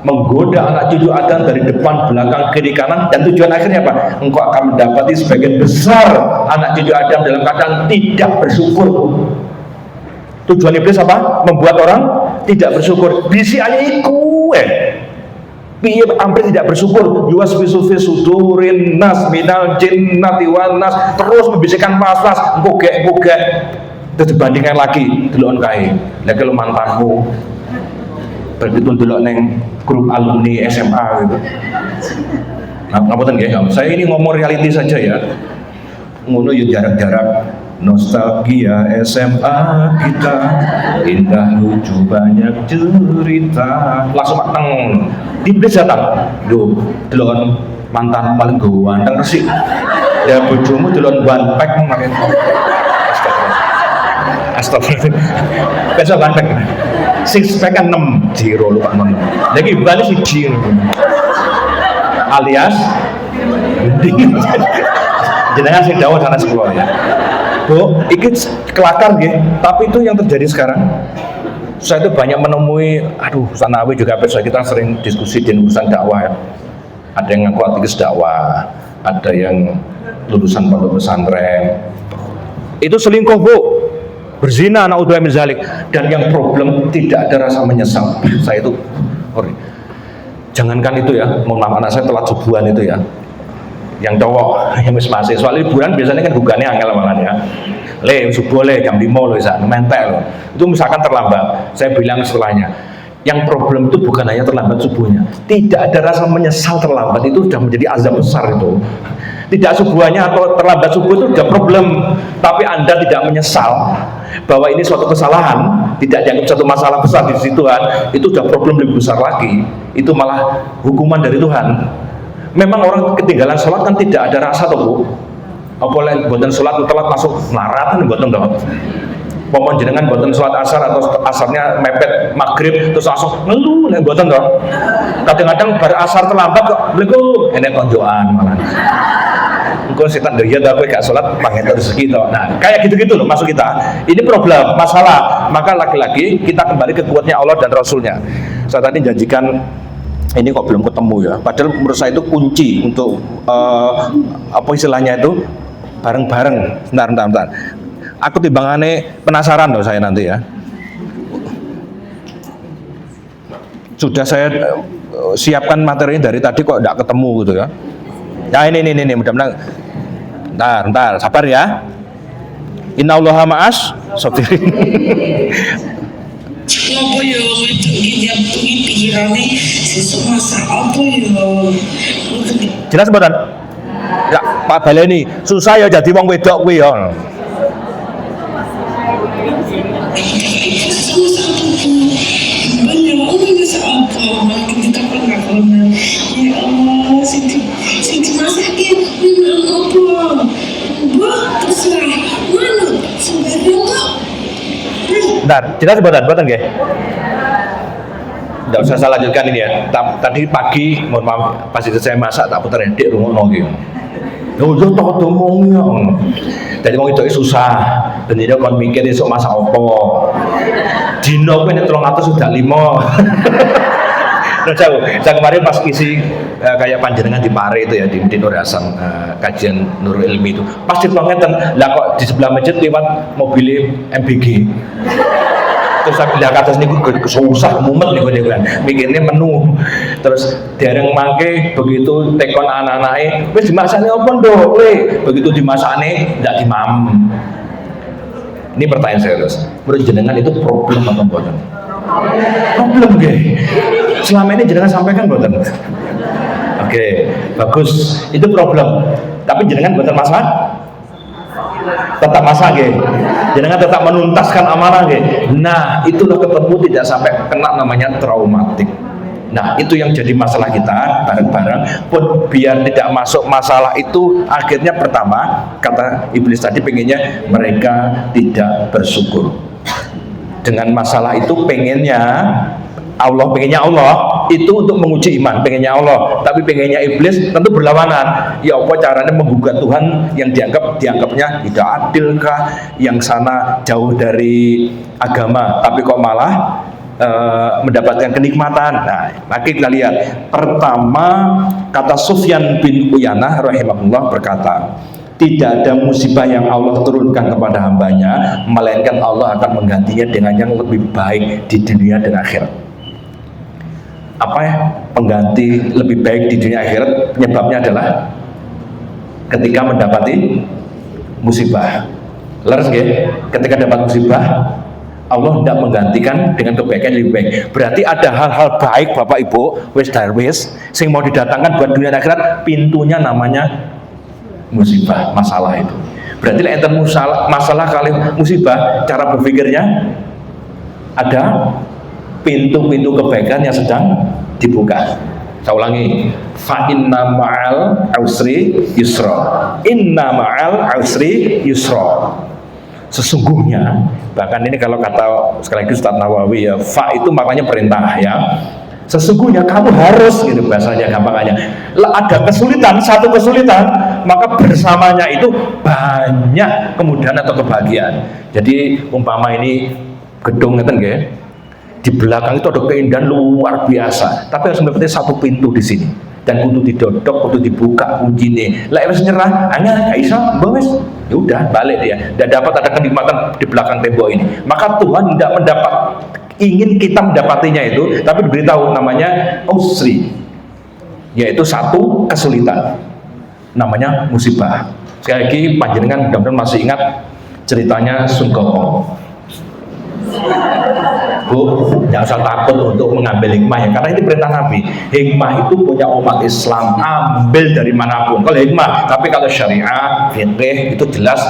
Menggoda anak cucu Adam dari depan, belakang, kiri, kanan, dan tujuan akhirnya apa? Engkau akan mendapati sebagian besar anak cucu Adam dalam keadaan tidak bersyukur. Tujuan iblis apa? Membuat orang tidak bersyukur. Bisi aja iku piye hampir tidak bersyukur. Yuwaswisu fi sudurin nas minal jinnati wan nas, terus membisikkan was-was, mbogek terus dibandingkan lagi delok kae. Lah kalau mantanmu begitu delok neng grup alumni SMA gitu. Ngapunten nggih, saya ini ngomong reality saja ya. Ngono yo jarak-jarak nostalgia SMA kita, indah lucu banyak cerita. Langsung mateng. Iblis datang. Duh, delon mantan paling ganteng resik. Ya bojomu delon one pack makin. Astagfirullah. Besok one pack. Six pack kan 6 jiro lupa 6. Lagi balik siji alias jenengan sing dawuh sanes kula ya. Bu, iki kelakar nggih, tapi itu yang terjadi sekarang. Saya itu banyak menemui, Sanawi juga kita sering diskusi di urusan dakwah ya. Ada yang ngaku aktivis dakwah, ada yang lulusan pondok pesantren. Itu selingkuh, Bu. Berzina, naudzubillah min zalik. Dan yang problem tidak ada rasa menyesal. Saya itu jangankan itu ya, mohon maaf anak saya telat subuhan itu ya. Yang cowok, yang masih soal liburan biasanya kan bukannya angel malah ya. Subuh jam 5 loh Isa, mentek loh. Itu misalkan terlambat, saya bilang setelahnya. Yang problem itu bukan hanya terlambat subuhnya, tidak ada rasa menyesal terlambat, itu sudah menjadi azab besar itu. Tidak subuhnya atau terlambat subuh itu sudah problem, tapi Anda tidak menyesal bahwa ini suatu kesalahan, tidak dianggap satu masalah besar di sisi Tuhan, itu sudah problem lebih besar lagi. Itu malah hukuman dari Tuhan. Memang orang ketinggalan sholat kan tidak ada rasa tuh Bu. Apalagi buatan sholat telat masuk naratan buatan dong. Pomon jenengan buatan sholat asar atau asarnya mepet maghrib terus langsung ngeluh nih buatan dong. Kadang-kadang bar asar terlambat kok beliau enek konjoan malah. Engkau setan dia tapi gak sholat pangetan rezeki toh. Nah kayak gitu-gitu loh masuk kita. Ini problem masalah. Maka lagi-lagi kita kembali ke kuatnya Allah dan Rasulnya. Saya tadi janjikan ini kok belum ketemu ya. Padahal menurut saya itu kunci untuk apa istilahnya itu bareng-bareng. Bentar. Aku timbangannya penasaran loh saya nanti ya. Sudah saya siapkan materinya dari tadi kok tidak ketemu gitu ya. Ya ini mudah-mudahan. Bentar, sabar ya. Innallaha ma'as sabirin. Apa ya itu diaptungi pikirane sesuk masa apa ya. Jelas mboten? Ya, Pak Baleni, susah ya jadi wong wedok kuwi ya. Bentar, jelas buatan nggih? Tidak usah saya lanjutkan ini ya. Tadi pagi, mohon maaf, pas itu saya masak tak putar edek rungono gitu. Yo tak ngomongnya. Jadi wong itu susah. Dan dia kon mikir esuk masak apa. Dino kuwi nek 300 sudah 5. Nah, saya kemarin pas isi kayak panjenengan di Pare itu ya di Nur Hasan kajian Nurul Ilmi itu pasti ngeten lah kok di sebelah masjid lewat mobil MBG terus saya bilang ke atas ini susah mumet nih gue mikirnya menu terus dereng mangke begitu tekon anak-anaknya wis dimasakne apa nduk begitu dimasakne ndak dimam. Ini pertanyaan serius, menurut jenengan itu problem atau buatan? Problem gak? Selama ini jenengan sampaikan buatan? Oke, bagus, itu problem. Tapi jenengan buatan masalah? Tetap masalah gak? Jenengan tetap menuntaskan amanah gak? Nah, itulah ketemu tidak sampai kena namanya traumatik. Nah, itu yang jadi masalah kita bareng-bareng. Pun biar tidak masuk masalah itu, akhirnya pertama kata iblis tadi pengennya mereka tidak bersyukur. Dengan masalah itu pengennya Allah itu untuk menguji iman, pengennya Allah, tapi pengennya iblis tentu berlawanan. Ya apa caranya menggugat Tuhan yang dianggapnya tidak adilkah, yang sana jauh dari agama, tapi kok malah mendapatkan kenikmatan. Nah, maka kita lihat pertama kata Sufyan bin Uyanah rahimahullah berkata, tidak ada musibah yang Allah turunkan kepada hambanya melainkan Allah akan menggantinya dengan yang lebih baik di dunia dan akhirat. Apa ya pengganti lebih baik di dunia akhirat? Penyebabnya adalah ketika mendapati musibah. Leres nggih? Ketika dapat musibah Allah tidak menggantikan dengan kebaikan yang lebih baik. Berarti ada hal-hal baik Bapak Ibu, wis darwis, sing mau didatangkan buat dunia dan akhirat, pintunya namanya musibah, masalah itu. Berarti enten masalah kali musibah, cara berpikirnya ada pintu-pintu kebaikan yang sedang dibuka. Saya ulangi, fa inna ma'al usri yusra. Inna ma'al usri yusra. Sesungguhnya, bahkan ini kalau kata sekali lagi Ustaz Nawawi ya, fa itu maknanya perintah ya. Sesungguhnya kamu harus, gitu bahasanya gampangannya. Ada kesulitan, satu kesulitan, maka bersamanya itu banyak kemudahan atau kebahagiaan. Jadi umpama ini gedung ngeten nggih, di belakang itu ada keindahan luar biasa, tapi harus mendapatkan satu pintu di sini. Dan kudu didodok, kudu dibuka kuncinya. Lah harus nyerah, hanya Aisyah, ya udah balik dia. Tidak dapat ada kenikmatan di belakang tembok ini. Maka Tuhan tidak ingin kita mendapatinya itu, tapi diberitahu namanya usri, yaitu satu kesulitan, namanya musibah. Sekali lagi panjenengan mudah-mudahan masih ingat ceritanya Sun Gokong. Bu, jangan usah takut untuk mengambil hikmah ya, karena ini perintah Nabi. Hikmah itu punya umat Islam, ambil dari manapun. Kalau hikmah, tapi kalau syariah, fikih itu jelas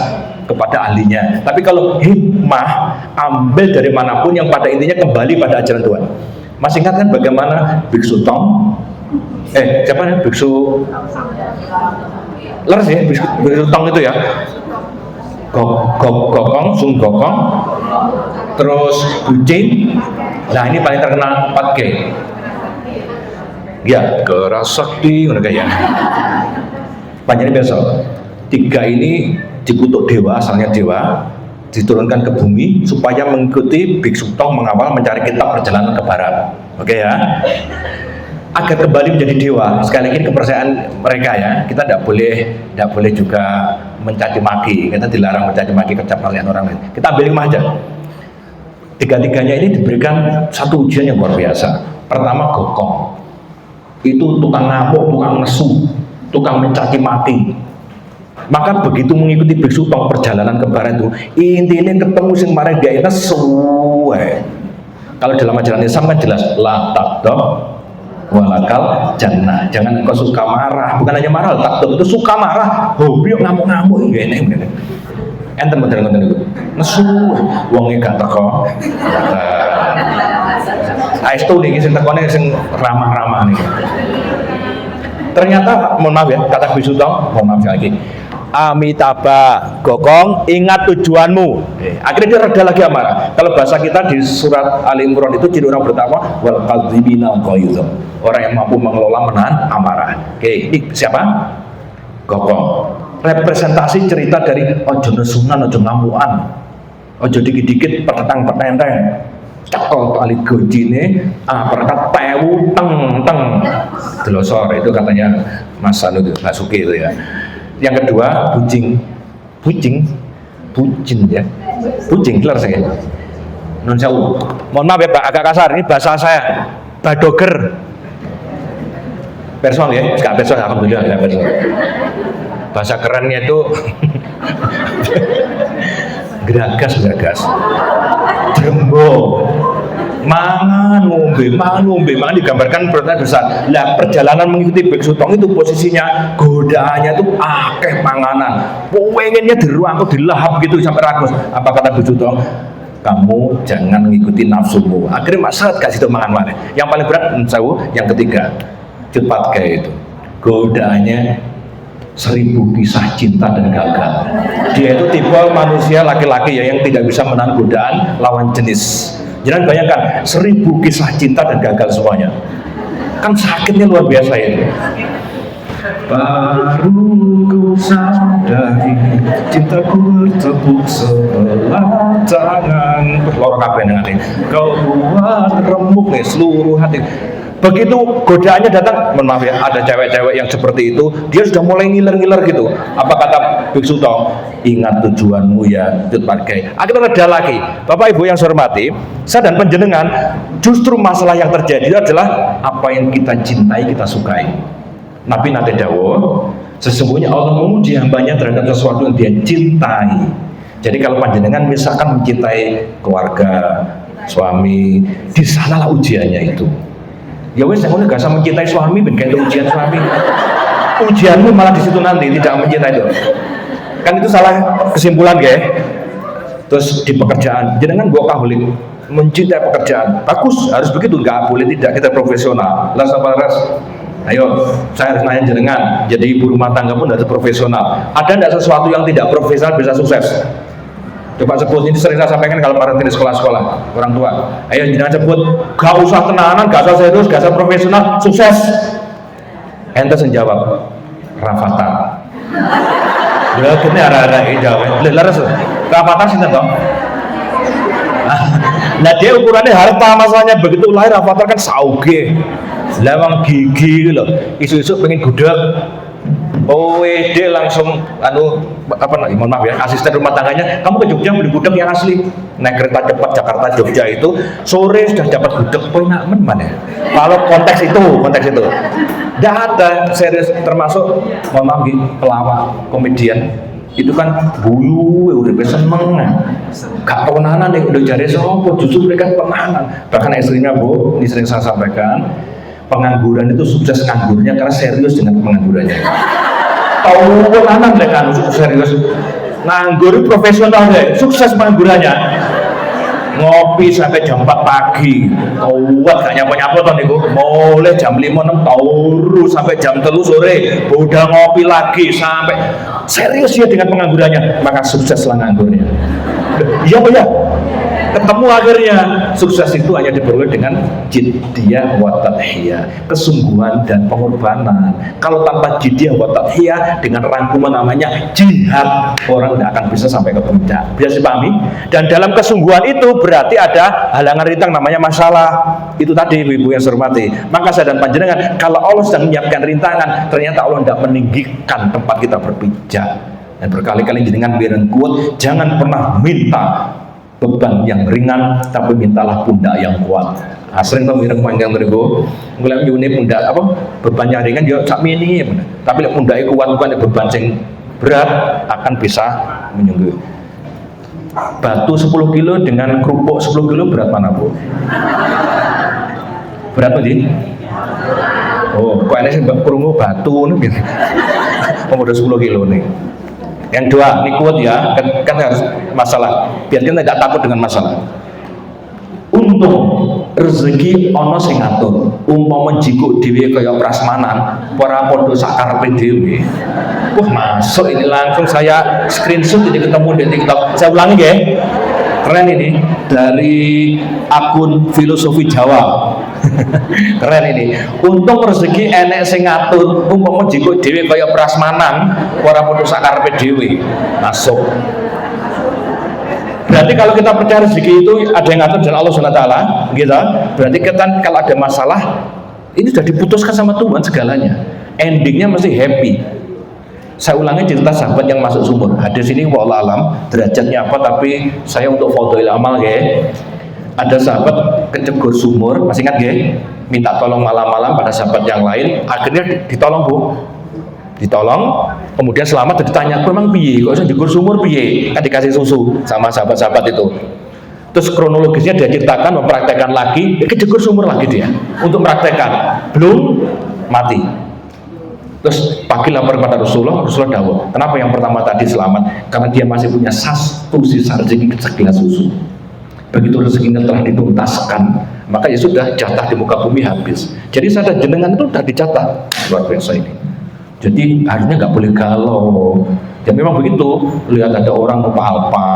kepada ahlinya. Tapi kalau hikmah, ambil dari manapun yang pada intinya kembali pada ajaran Tuhan. Masih ingat kan bagaimana Biksu Tong? Siapa nih Biksu? Leres ya, Biksu Tong itu ya. Gokong, Sun Gokong, terus Bucing. Nah ini paling terkenal 4G. Ya, keras sakti, mereka ya. Panjangnya besok. 3 ini dikutuk dewa, asalnya dewa, diturunkan ke bumi supaya mengikuti Biksu Tong mengawal mencari kitab perjalanan ke barat. Oke ya. Agar kembali menjadi dewa, sekali lagi kepercayaan mereka ya, kita tidak boleh juga mencaci maki, kita dilarang mencaci maki kepercayaan orang lain. Kita ambil hikmah aja. Tiga-tiganya ini diberikan satu ujian yang luar biasa. Pertama Gokong, itu tukang ngamuk, tukang nesu, tukang mencaci maki. Maka begitu mengikuti Biksu Tong perjalanan ke barat itu, intinya ketemu sing marang dia itu sesuai. Kalau dalam ajaran Islam kan jelas la taqdoh walakal jannah. Jangan engkau suka marah, bukan hanya marah, takut itu suka marah, hobi ngamuk-ngamuk ini enak. Enten model-model itu nesu wonge gak teko. Aestu niki sing tekone sing ramah-ramah niki. Ternyata mohon maaf ya, kata Biksu Tong, mohon maaf lagi. Amitabha, Gokong, ingat tujuanmu. Akhirnya dia reda lagi amarah. Kalau bahasa kita di surat Ali Imran itu ciri orang bertakwa wal qadzibina al-ghaidz. Orang yang mampu mengelola menahan amarah. Oke, ini siapa? Gokong. Representasi cerita dari ojo nesunan, ojo ngamuan, ojo dikit-dikit petentang-petenteng. Cakol tali gojine, perkat tewu teng delosor itu katanya Mas Sanu itu, Mas Suki itu ya. Yang kedua bucin ya, bucin kelar saya. Non sewu. Mohon maaf ya Pak, agak kasar ini bahasa saya. Badoger. Person ya, enggak person alhamdulillah ya person. Bahasa kerennya itu geragas. Drembo. Mangan ngombe digambarkan perintah besar. Lah perjalanan mengikuti Biksu Tong itu posisinya godaannya itu akeh panganan. Pengennya diruang dilahap gitu sampai rakus. Apa kata Biksu Tong? Kamu jangan mengikuti nafsumu. Akhirnya masalah kasih itu mangan mana. Yang paling berat yang ketiga, cepat kayak itu. Godaannya 1000 kisah cinta dan gagal. Dia itu tipe manusia laki-laki ya yang tidak bisa menahan godaan lawan jenis. Jangan bayangkan 1000 kisah cinta dan gagal semuanya. Kan sakitnya luar biasa itu. Baru ku sadari cintaku bertepuk sebelah tangan. Lorong kabeh nang ati. Kau buat remuk nih seluruh hati. Begitu godaannya datang, mohon maaf ya, ada cewek-cewek yang seperti itu, dia sudah mulai ngiler-ngiler gitu. Apa kata Biksu Tong? Ingat tujuanmu ya, Jutpargai. Akhirnya reda lagi. Bapak Ibu yang saya hormati, saya dan panjenengan, justru masalah yang terjadi adalah apa yang kita cintai, kita sukai. Nabi nate dawuh, sesungguhnya Allah memuji hambanya terhadap sesuatu yang dia cintai. Jadi kalau panjenengan misalkan mencintai keluarga, suami, di sanalah ujiannya itu. Ya wes, yang gak usah mencintai suami, ben kayak ujian suami. Ujianmu malah di situ nanti tidak mencintai itu. Kan itu salah kesimpulan, guys. Terus di pekerjaan, jenengan gua kaholik, mencintai pekerjaan, bagus, harus begitu, nggak boleh tidak, kita profesional. Las apa ras? Ayo, saya harus nanya jenengan, jadi ibu rumah tangga pun harus profesional. Ada tidak sesuatu yang tidak profesional bisa sukses? Coba sebut, ini sering saya sampaikan kalau para di sekolah-sekolah, orang tua. Ayo jenengan sebut, gak usah tenanan, gak usah serius, gak usah profesional, sukses. Ente menjawab, Rafathar. Ya, kita arah-arah jawab. Laras, Rafathar sih toh. Nah dia ukurannya harta, masalahnya begitu lahir Rafathar kan sauge, lawang gigi loh, isu-isu pengen gudeg. Dia langsung mohon maaf ya, asisten rumah tangganya, kamu ke Jogja beli gudeg yang asli, naik kereta cepat Jakarta Jogja itu sore sudah dapat gudeg, enak mana? Kalau konteks itu tidak ada serius, termasuk mohon maaf pelawak komedian itu kan buyu udah seneng gak penahanan nih udah jari sopo, justru mereka penahanan. Bahkan istrinya Bu, ini sering saya sampaikan, pengangguran itu sukses nganggurnya karena serius dengan penganggurannya. Tahu penahanan deh kan serius nganggur profesional deh, sukses penganggurannya. Ngopi sampai jam 4 pagi, kuat gak nyapa-nyapa tuh niku. Mulai jam 5-6 tauru sampai jam 3 sore, udah ngopi lagi sampai serius ya dengan penganggurannya, maka sukseslah nganggurnya. Iya Pak ya, ketemu akhirnya. Sukses itu hanya diperoleh dengan jiddiyah wa tadhiyah, kesungguhan dan pengorbanan. Kalau tanpa jiddiyah wa tadhiyah dengan rangkuman namanya jihad, orang tidak akan bisa sampai ke puncak. Bisa dipahami? Dan dalam kesungguhan itu berarti ada halangan rintang namanya masalah. Itu tadi ibu-ibu yang saya hormati. Maka saya dan panjenengan, kalau Allah sedang menyiapkan rintangan, ternyata Allah tidak meninggikan tempat kita berpijak. Dan berkali-kali jenengan biar kuat, jangan pernah minta beban yang ringan, tapi mintalah pundak yang kuat. Sering tuh mireng panjang ribu, mulai unit pundak apa bebannya ringan dia sak mini, tapi pundaknya kuat bukan beban yang berat akan bisa menyungguh. Batu 10 kilo dengan kerupuk 10 kilo berat mana Bu? Berat nih? Oh, kok ini sih kerungu batu nih? Udah 10 kilo nih. Yang dua, ini kuat ya, kan harus masalah. Biar kita tidak takut dengan masalah. Untung rezeki ono sing ngatur. Umpama jikuk dhewe kaya prasmanan, ora padha sakarepe dhewe. Wah, masuk ini langsung saya screenshot ini ketemu di TikTok. Saya ulangi ya. Keren ini dari akun filosofi Jawa. Keren ini. Untung rezeki enek sing ngatur, umpama jikuk dhewe kaya prasmanan, ora padha sakarepe dhewe. Masuk. Berarti kalau kita percaya rezeki itu ada yang ngatur dan Allah SWT, gitu. Berarti kita kalau ada masalah ini sudah diputuskan sama Tuhan segalanya. Endingnya mesti happy. Saya ulangi cerita sahabat yang masuk sumur. Hadis ini wallah alam derajatnya apa, tapi saya untuk fadhil amal ya. Ada sahabat kecegur sumur, masih ingat ya? Minta tolong malam-malam pada sahabat yang lain, akhirnya ditolong Bu. Ditolong, kemudian selamat, ditanya, memang piye? Kok bisa jegur sumur piye? Kan dikasih susu sama sahabat-sahabat itu. Terus kronologisnya dia ceritakan, mempraktekkan lagi, kejegur sumur lagi dia untuk mempraktekkan, belum mati. Terus pagi lapor pada Rasulullah dawuh, kenapa yang pertama tadi selamat? Karena dia masih punya satu sisa rezeki segelas susu. Begitu rezekinya telah dituntaskan, maka ya sudah, jatah di muka bumi habis. Jadi sadar jenengan itu sudah dicatat, luar biasa ini. Jadi harusnya nggak boleh galau. Ya memang begitu. Lihat ada orang lupa apa,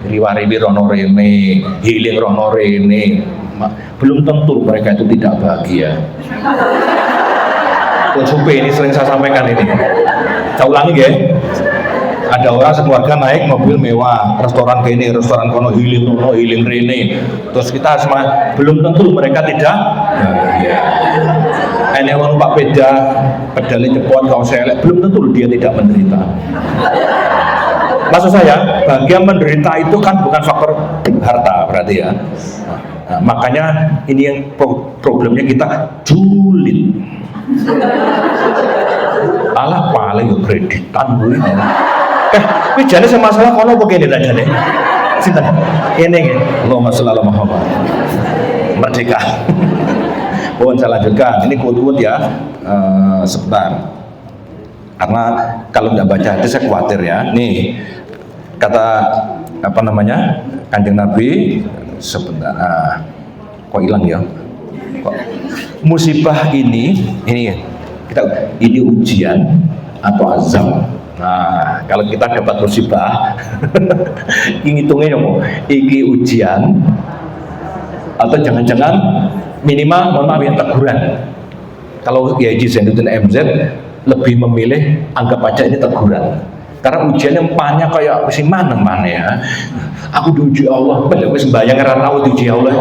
riwariwi rono rene, healing rono rene, belum tentu mereka itu tidak bahagia. Supe ini sering saya sampaikan ini. Saya ulangi ya. Ada orang sekeluarga naik mobil mewah, restoran kene, restoran kono, healing rene. Terus kita semua belum tentu mereka tidak bahagia. Ini orang pak beda, pedalnya cepot, kau selek, belum tentu dia tidak menderita. Maksud saya, bahagia menderita itu kan bukan faktor harta berarti ya. Nah, makanya ini yang problemnya kita julid. Alah paling kreditan gue. Kuwi jane sing masalah kono apa kene tak jane? Sinten? Kene nggih. Allahumma sholli ala Muhammad. Merdeka. Mohon saya lanjutkan. Ini quote-quote ya. Sebentar. Karena kalau nggak baca hadis saya khawatir ya. Nih kata apa namanya Kanjeng Nabi sebentar. Kok hilang ya? Kok musibah ini ujian atau azab. Nah, kalau kita dapat musibah, ngitungnya iki ujian atau jangan-jangan minimal mohon maaf ya teguran. Kalau Kiai Haji Zainuddin MZ lebih memilih anggap aja ini teguran. Karena ujiannya banyak kayak mesti mana ya. Aku diuji Allah, wis sembahyang ora tau diuji Allah.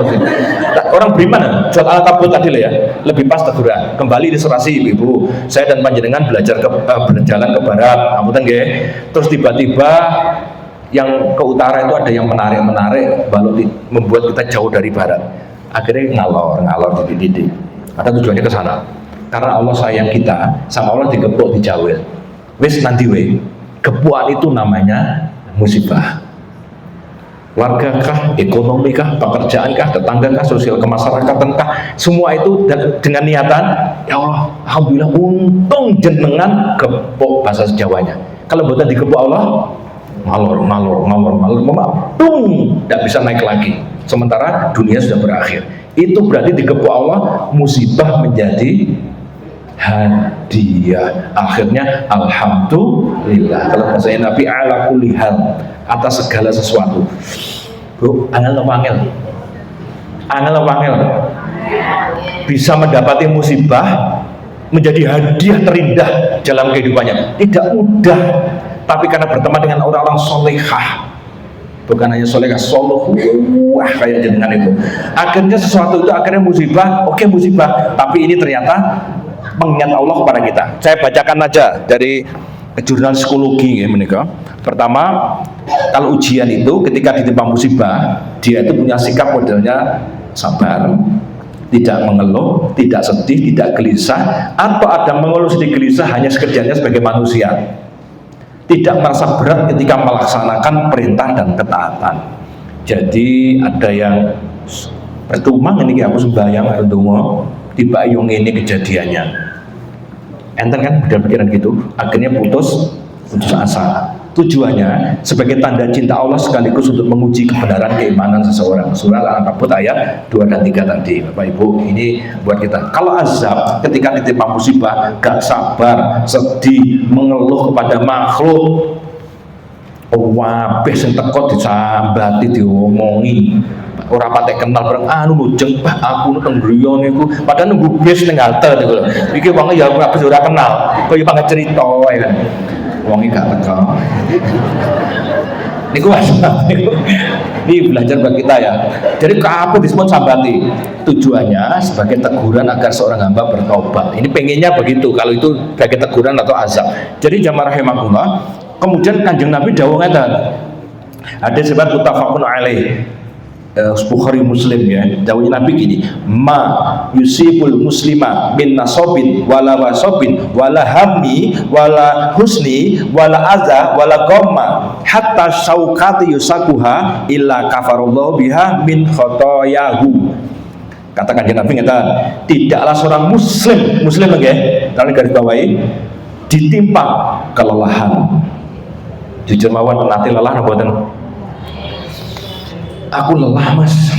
Orang beriman surat Al-Kabut tadi lah ya, lebih pas teguran. Kembali ilustrasi Ibu. Saya dan panjenengan berjalan ke barat, ngapunten nggih. Terus tiba-tiba yang ke utara itu ada yang menarik, lalu membuat kita jauh dari barat. Akhirnya ngalor titik-titik. Ada tujuannya ke sana. Karena Allah sayang kita, sama Allah digepuk dijawil. Wis nanti gepuan itu namanya musibah. Warga kah, ekonomi kah, pekerjaan kah, tetangga kah, sosial kemasyarakatan kah, semua itu dengan niatan ya Allah, alhamdulillah untung jenengan gepuk bahasa Jawanya. Kalau bukan digepuk Allah, ngalor, tidak bisa naik lagi. Sementara dunia sudah berakhir. Itu berarti digepuk Allah, musibah menjadi hadiah. Akhirnya alhamdulillah. Kalau bahasa Nabi ala kulli hal, atas segala sesuatu. Bro, angel bisa mendapati musibah menjadi hadiah terindah dalam kehidupannya. Tidak mudah, tapi karena berteman dengan orang-orang solehah, bukan hanya solehah, wah kayak jenengan itu. Akhirnya sesuatu itu akhirnya musibah, oke musibah, tapi ini ternyata mengingat Allah kepada kita. Saya bacakan aja dari jurnal psikologi ya menika. Pertama, kalau ujian itu ketika ditimpa musibah, dia itu punya sikap modelnya sabar, tidak mengeluh, tidak sedih, tidak gelisah, atau ada mengeluh sedih gelisah hanya sekedarnya sebagai manusia. Tidak merasa berat ketika melaksanakan perintah dan ketaatan. Jadi ada yang pertumang ini aku sembahyang arundomo tiba yung ini kejadiannya. Enten kan pikiran gitu, akhirnya putus asa. Tujuannya sebagai tanda cinta Allah sekaligus untuk menguji kebenaran keimanan seseorang. Surah Al-Ankabut ayat 2 dan 3 tadi. Bapak Ibu, ini buat kita. Kalau azab ketika ditimpa musibah, gak sabar, sedih, mengeluh kepada makhluk, wabeh sing teko disambati diomongi. Ora patek kenal bareng nujeng Pak aku nang griya niku padahal nunggu bis ning halte niku lho. Iki wong ya ora kenal. Kaya banget cerita ya kan. Wonge gak teko. Niku Mas. Ini belajar buat kita ya. Jadi apa disebut sambati? Tujuannya sebagai teguran agar seorang hamba bertobat. Ini pengennya begitu kalau itu sebagai teguran atau azab. Jadi jamaah rahimakumullah, kemudian Kanjeng Nabi dawuh ngeten. Ada sebab muttafaqun alaih. Bukhari Muslim ya, dawuhnya Nabi gini, ma yusibul muslima min nasobin wala wasobin wala hammi wala husni wala adza wala gomma hatta syaukati yusakuha illa kafarallahu biha min khotoyahu. Katakan dia Nabi ngata, tidaklah seorang muslim lagi, kalau garis bawahi ditimpa kelelahan. Jujur mawon nanti lelah buatan. Aku lelah Mas.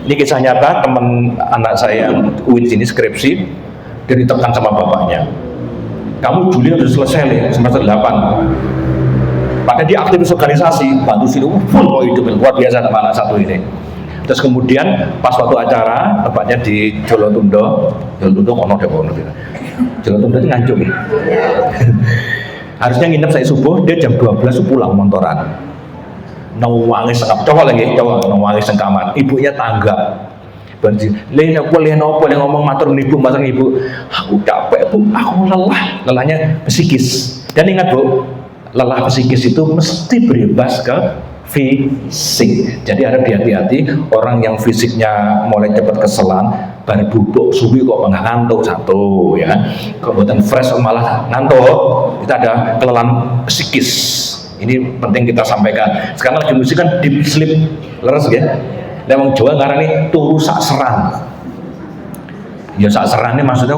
Ini kisah nyata teman anak saya yang UIN sini skripsi, dia ditekan sama bapaknya. Kamu Juli harus selesai nih, semester 8. Padahal dia aktivis organisasi, bantu sini full kok hidup luar biasa sama anak satu ini. Terus kemudian pas waktu acara, tepatnya di Jolotundo kono deh kono gitu. Jolotundo itu ngancur. Harusnya nginep saya subuh, dia jam 12 pulang montoran. Nawangi sengkap, coba nawangi sengkaman. Ibunya tanggap. Leno ngomong matur ibu, aku capek Bu, aku lelah. Lelahnya psikis. Dan ingat Bu, lelah psikis itu mesti berimbas ke fisik. Jadi harap hati-hati orang yang fisiknya mulai cepat keselan, baru bubuk subuh kok ngantuk satu ya. Kemudian fresh malah ngantuk, itu ada kelelahan psikis. Ini penting kita sampaikan. Sekarang lagi musim kan deep sleep, leres ya. Memang Jawa ngarani turu sak seran. Ya sak seran ini maksudnya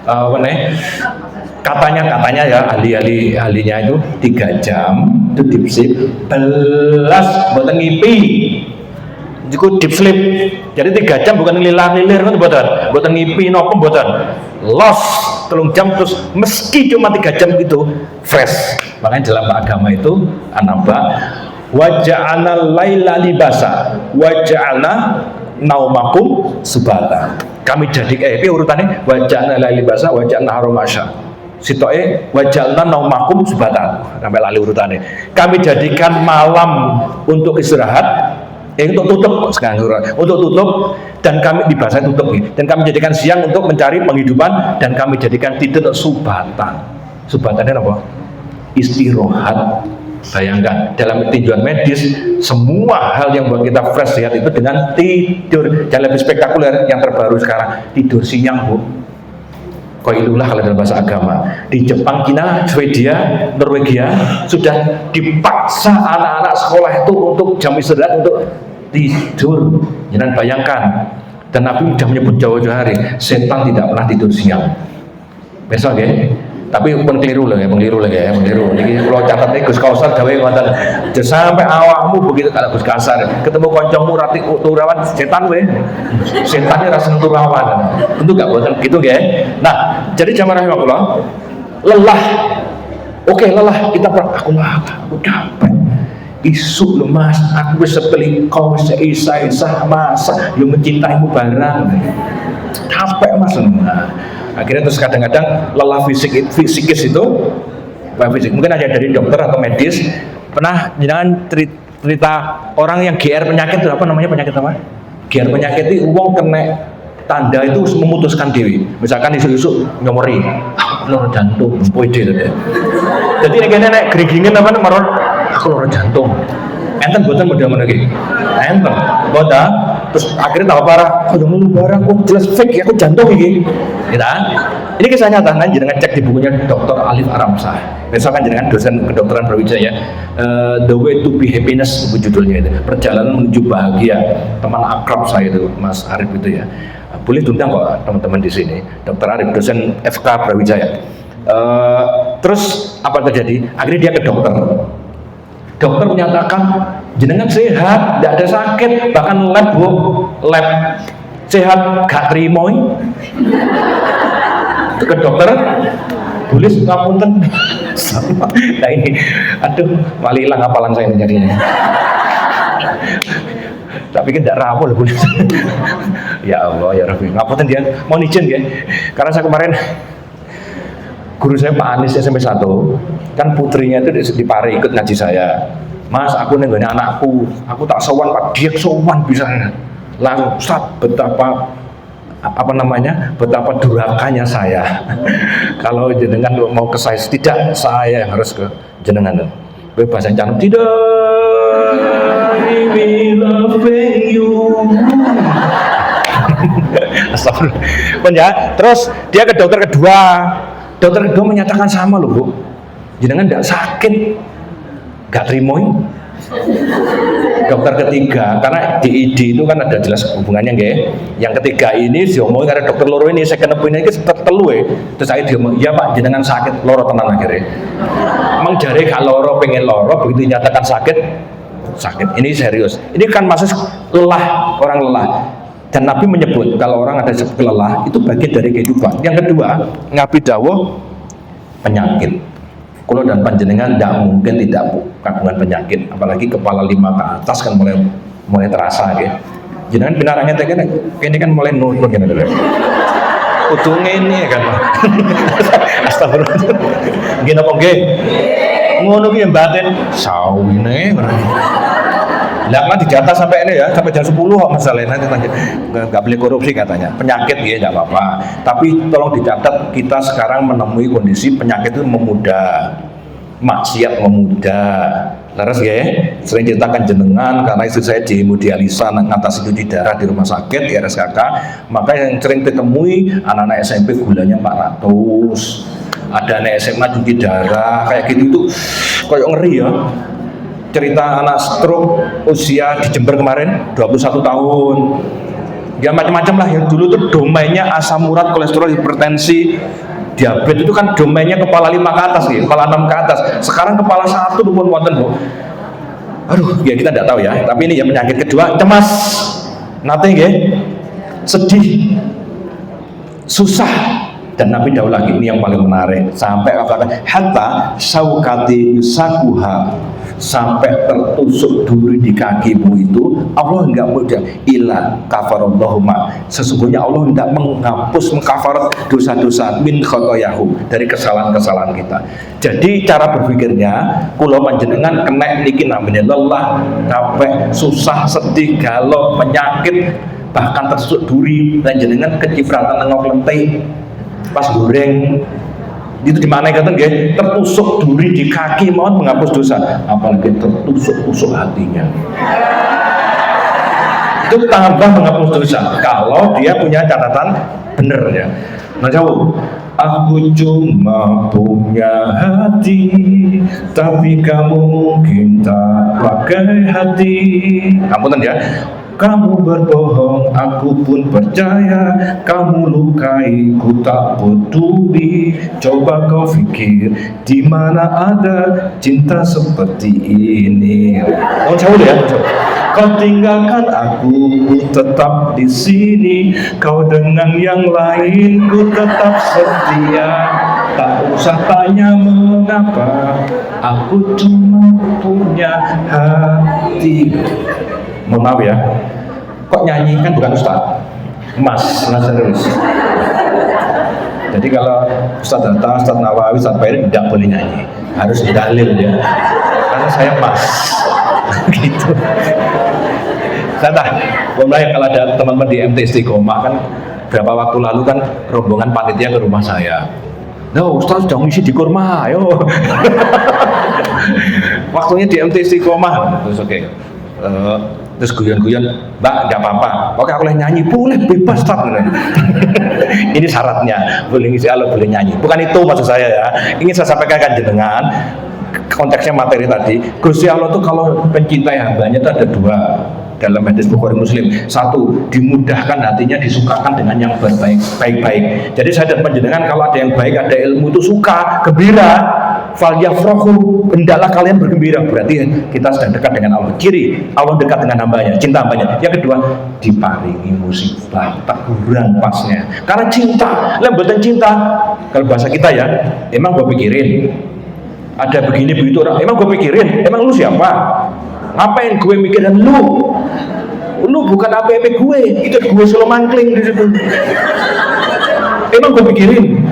apa nih? Katanya ya ahlinya itu 3 jam itu deep sleep, belas buatan ngipi. Itu deep sleep. Jadi 3 jam bukan lilir kan buatan ngipi nopo buatan. Lost 3 jam terus meski cuma 3 jam gitu fresh. Makanya dalam agama itu anaba waja'alna laila libasa waja'alna naumakum subata. Kami jadi urutannya waja'alna laila libasa waja'alna haromasya. Sitoe waja'alna naumakum subata. Sampai lali urutannya. Kami jadikan malam untuk istirahat, untuk tutup sekarang untuk tutup, dan kami di bahasa tutup dan kami jadikan siang untuk mencari penghidupan, dan kami jadikan tidur subatan. Subatannya apa? Istirahat. Bayangkan dalam tinjauan medis semua hal yang buat kita fresh sehat itu dengan tidur. Yang lebih spektakuler yang terbaru sekarang tidur siang, Bu. Qailulah kalau dalam bahasa agama. Di Jepang, China, Swedia, Norwegia sudah dipaksa anak-anak sekolah itu untuk jam istirahat untuk tidur. Jangan bayangkan. Dan Nabi sudah menyebut jauh-jauh hari, setan tidak pernah tidur siang. Besok ya. Tapi pun keliru lagi. Ini kalau catatnya Gus Kausar gawe ngoten. Sampai awakmu begitu kalau Gus Kausar ketemu kancamu rati turawan setan we. Setannya rasa turawan. Tentu enggak boten gitu nggih. Nah, jadi jamaah rahimakumullah, lelah. Oke, lelah kita aku capek. Isu lo Mas, aku wis sepeli kau isa masa yo mencintaimu barang. Capek Mas. Nah, akhirnya terus kadang-kadang lelah fisikis itu mungkin ada dari dokter atau medis. Pernah jangan cerita orang yang GR penyakit itu apa namanya, penyakit apa? GR penyakit itu uang kena tanda itu memutuskan diri. Misalkan isu-isu nyomori loro jantung poide itu. Jadi nek gerigingen apa maror aku loro jantung. Enten boten model-model iki. Enten. Boten. Terus akhirnya tahu parah, kok ngomong barang kok jelas fake ya, aku jantung iki. Gitu. Ini kisah nyata kan jenengan cek di bukunya Dr. Alif Aramsah. Besok kan jenengan dosen kedokteran Brawijaya. The Way to Be Happiness itu judulnya itu. Perjalanan menuju bahagia. Teman akrab saya itu Mas Arif itu ya. Boleh diundang kok teman-teman di sini. Dr. Arif dosen FK Brawijaya. Terus apa terjadi? Akhirnya dia ke dokter. Dokter menyatakan jenengan sehat, tidak ada sakit, bahkan lab sehat, gak terima. Ke dokter, tulis ngapunten. Nah ini, aduh, malah hilang hafalan saya ini jadinya. Tapi kan tidak rawol boleh. Ya Allah ya Rabbi, ngapunten dia, mau izin ya, karena saya kemarin guru saya Pak Anis SMP 1 kan putrinya itu di Pare ikut ngaji saya. Mas, aku nenggone anakku, aku tak sowan Pak, dia sowan bisa langsung Ustaz, betapa durakanya saya. Kalau jenengan mau ke saya, tidak, saya yang harus ke jenengan. Bahasa Canum tidak, we loving you. Astagfirullah. Ya, terus dia ke dokter kedua. Dokter kedua menyatakan sama loh Bu, jenengan tidak sakit, gak terima. Dokter ketiga, karena di ID itu kan ada jelas hubungannya nggih. Yang ketiga ini diomongin karena dokter loro ini saya kenapa ini telu terus saya diomong, iya Pak jenengan sakit, loro tenan akhirnya. Emang jare gak loro pengen loro, begitu nyatakan sakit. Ini serius. Ini kan masih lelah, orang lelah. Dan Nabi menyebut kalau orang ada lelah itu bagian dari kehidupan. Yang kedua, Nabi dawuh penyakit. Kalau dan panjenengan tidak mungkin tidak kagungan penyakit, apalagi kepala 5 ke atas kan mulai terasa ya. Jenengan binaranya ini kan mulai nurun kan dulu. Utungnya ini kan. Astagfirullah. Nggih napa nggih? Ngono ki mbaten sawine. Lah kan dijatah sampai ini ya, sampai jam 10 kok masalahnya nanti nggak boleh korupsi katanya. Penyakit ya nggak apa-apa. Tapi tolong dicatat kita sekarang menemui kondisi penyakit itu memudah, maksiat memudah. Laras ya, sering ceritakan jenengan karena istri saya dihemodialisa ngatasi cuci darah di rumah sakit di RSKK, maka yang sering ditemui anak-anak SMP gulanya 400. Ada anak SMA cuci darah kayak gitu itu koyo ngeri ya. Cerita anak stroke usia di Jember kemarin 21 tahun. Ya macam-macam lah yang dulu tuh domainnya asam urat, kolesterol, hipertensi, diabetes itu kan domainnya kepala 5 ke atas ya, kepala 6 ke atas. Sekarang kepala 1 pun wonten, Bu. Aduh, ya kita tidak tahu ya. Tapi ini ya penyakit kedua, cemas. Nanti ya, sedih, susah. Dan Nabi jauh lagi, ini yang paling menarik. Sampai katakan hatta saukati yusakuha, sampai tertusuk duri di kakimu itu Allah enggak mudah ila kafarallahuma, sesungguhnya Allah tidak menghapus mengkafarat dosa-dosa min khotoyahu, dari kesalahan-kesalahan kita. Jadi cara berpikirnya kula panjenengan kena niki namanya lelah, capek, susah, sedih, galau, penyakit, bahkan tertusuk duri dan jenengan kecipratan nengok lentik pas goreng itu di mana kata nggih, tertusuk duri di kaki mau menghapus dosa, apalagi tertusuk hatinya. Itu tambah menghapus dosa kalau dia punya catatan bener ya. Nah jauh, aku cuma punya hati, tapi kamu mungkin tak pakai hati. Ampunan ya. Kamu berbohong, aku pun percaya. Kamu lukai, ku tak peduli. Coba kau pikir, di mana ada cinta seperti ini? Oh jauh ya, jauh. Kau tinggalkan aku, ku tetap di sini. Kau dengan yang lain, ku tetap setia. Tak usah tanya mengapa, aku cuma punya hati. Mohon maaf ya, kok nyanyi kan bukan Ustaz, Mas Nazarus. Jadi kalau Ustaz datang, Ustaz Nawawi, Ustaz Bairi tidak boleh nyanyi, harus dalil ya, karena saya Mas. Gitu. Saya tahu, mulai kalau ada teman-teman di MT Istiqomah kan, berapa waktu lalu kan rombongan panitia ke rumah saya. No, Ustaz sudah ngisi di kurma, ayo. Waktunya di MT Istiqomah, terus oke. Terus guyon-guyon, Mbak, nggak apa-apa. Oke, aku boleh nyanyi, boleh, bebas, Ustaz. Ini syaratnya, boleh ngisi Allah, boleh nyanyi. Bukan itu maksud saya ya. Ingin saya sampaikan dengan konteksnya materi tadi. Gusti Allah tuh kalau mencintai hambanya itu ada dua dalam hadis Bukhari Muslim. Satu, dimudahkan hatinya, disukakan dengan yang baik-baik. Jadi saya dan panjenengan kalau ada yang baik, ada ilmu itu suka, gembira. Falyafrahu, hendaklah kalian bergembira. Berarti kita sedang dekat dengan Allah. Kiri, Allah dekat dengan hambanya, cinta hambanya. Yang kedua, diparingi musibah, teguran pasnya. Karena cinta, lembutan cinta. Kalau bahasa kita ya, emang gue pikirin ada begini begitu orang, emang gue pikirin, emang lu siapa? Ngapain gue mikirin lu? Lu bukan apa-apa gue, itu gue selalu mangkling di situ. Emang gue pikirin.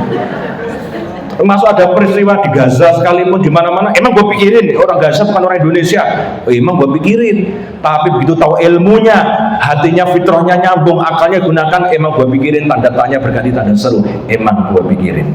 Termasuk ada peristiwa di Gaza sekalipun, di mana-mana, emang gue pikirin. Orang Gaza bukan orang Indonesia, emang gue pikirin. Tapi begitu tahu ilmunya, hatinya, fitrahnya nyambung, akalnya gunakan, emang gue pikirin. Tanda tanya berganti tanda seru, emang gue pikirin.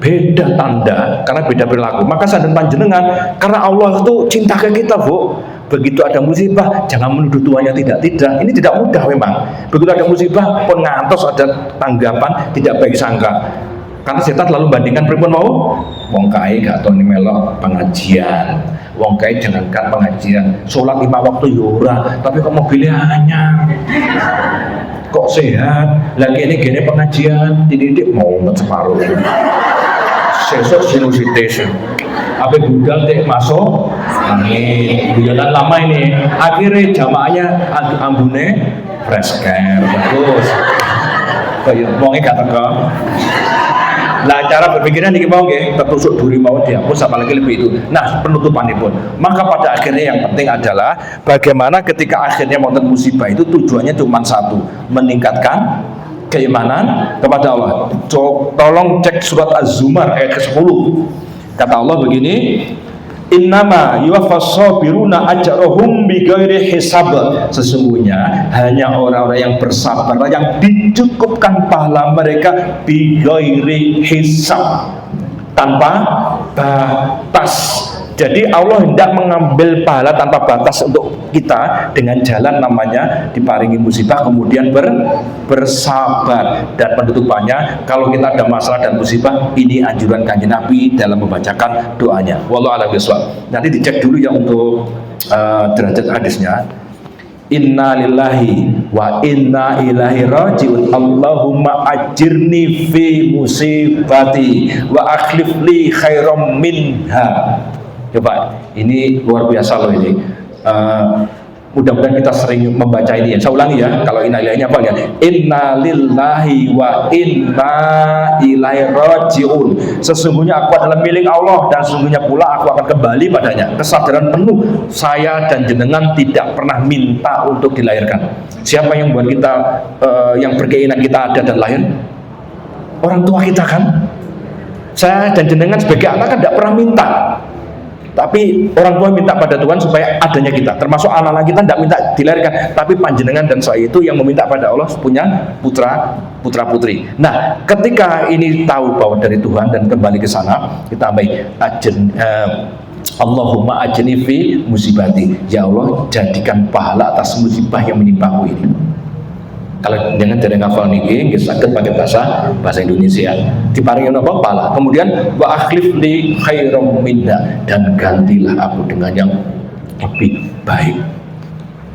Beda tanda, karena beda perilaku. Maka saya dan panjenengan, karena Allah itu cinta ke kita, Bu. Begitu ada musibah, jangan menuduh tuanya tidak. Ini tidak mudah memang. Begitu ada musibah, pun ngantos ada tanggapan tidak baik sangka. Karena setan lalu bandingkan pripun mau, wong kae gak tau melok pengajian, wong kae jangankan pengajian, sholat 5 waktu yura, tapi kok mobilnya anyar, kok sehat, lagi ini gini pengajian, dididik mau nggak separuh, sesok sinusitis, apa budal dek masuk, angin, bulan lama ini, akhirnya jamaahnya ambune fresh care, bagus, kayak wongnya gak tega. Nah cara berpikirnya nih mau nggih, tertusuk duri mau dihapus, apalagi lebih itu. Nah penutupan pun. Maka pada akhirnya yang penting adalah bagaimana ketika akhirnya wonten musibah itu tujuannya cuma satu, meningkatkan keimanan kepada Allah. Tolong cek surat Az-Zumar ayat ke-10. Kata Allah begini, innama yuwaffas sabiruna ajrahum bighairi hisab. Sesungguhnya hanya orang-orang yang bersabar yang dicukupkan pahala mereka bighairi hisab, tanpa batas, Jadi Allah hendak mengambil pahala tanpa batas untuk kita dengan jalan namanya diparingi musibah kemudian bersabar. Dan penutupannya, kalau kita ada masalah dan musibah, ini anjuran Kanjeng Nabi dalam membacakan doanya. Wallahu a'lam bishawab. Nanti dicek dulu ya untuk derajat hadisnya. Inna lillahi wa inna ilaihi rajiun. Allahumma ajirni fi musibati wa akhlif li khairam minha. Coba, ini luar biasa loh ini. Mudah-mudahan kita sering membaca ini ya. Saya ulangi ya, kalau inna lillahi apa ya? Inna lillahi wa inna ilaihi rajiun. Sesungguhnya aku adalah milik Allah dan sesungguhnya pula aku akan kembali padanya. Kesadaran penuh saya dan jenengan tidak pernah minta untuk dilahirkan. Siapa yang buat kita yang berkeinginan kita ada dan lahir? Orang tua kita kan. Saya dan jenengan sebagai anak kan tidak pernah minta. Tapi orang tua minta pada Tuhan supaya adanya kita, termasuk anak-anak kita tidak minta dilahirkan, tapi panjenengan dan saya itu yang meminta pada Allah punya putra putri. Nah, ketika ini tahu bahwa dari Tuhan dan kembali ke sana, kita ambil Allahumma ajni fi musibati. Ya Allah, jadikan pahala atas musibah yang menimpaku ini. Kalau jangan jadi ngafal niki, nggih saged pakai bahasa Indonesia. Diparingi apa pahala. Kemudian wa akhlif li khairam minna, dan gantilah aku dengan yang lebih baik.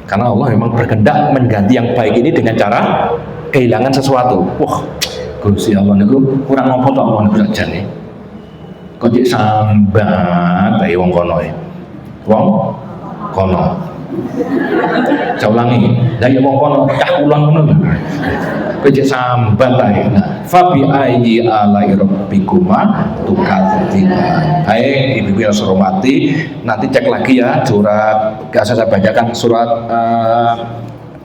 Karena Allah memang berkehendak mengganti yang baik ini dengan cara kehilangan sesuatu. Wah, Gusti Allah niku kurang apa to Allah niku sajane. Kok cek sambat ae wong kono e. Wong kono. Saya ulangi, dari wong kono cah ulang ngono. Kowe sambat ae. Fa bi ayyi alai rabbikuma tukadziban. Baik, ibu-ibu yang saya hormati, nanti cek lagi ya surat, saya bacakan surat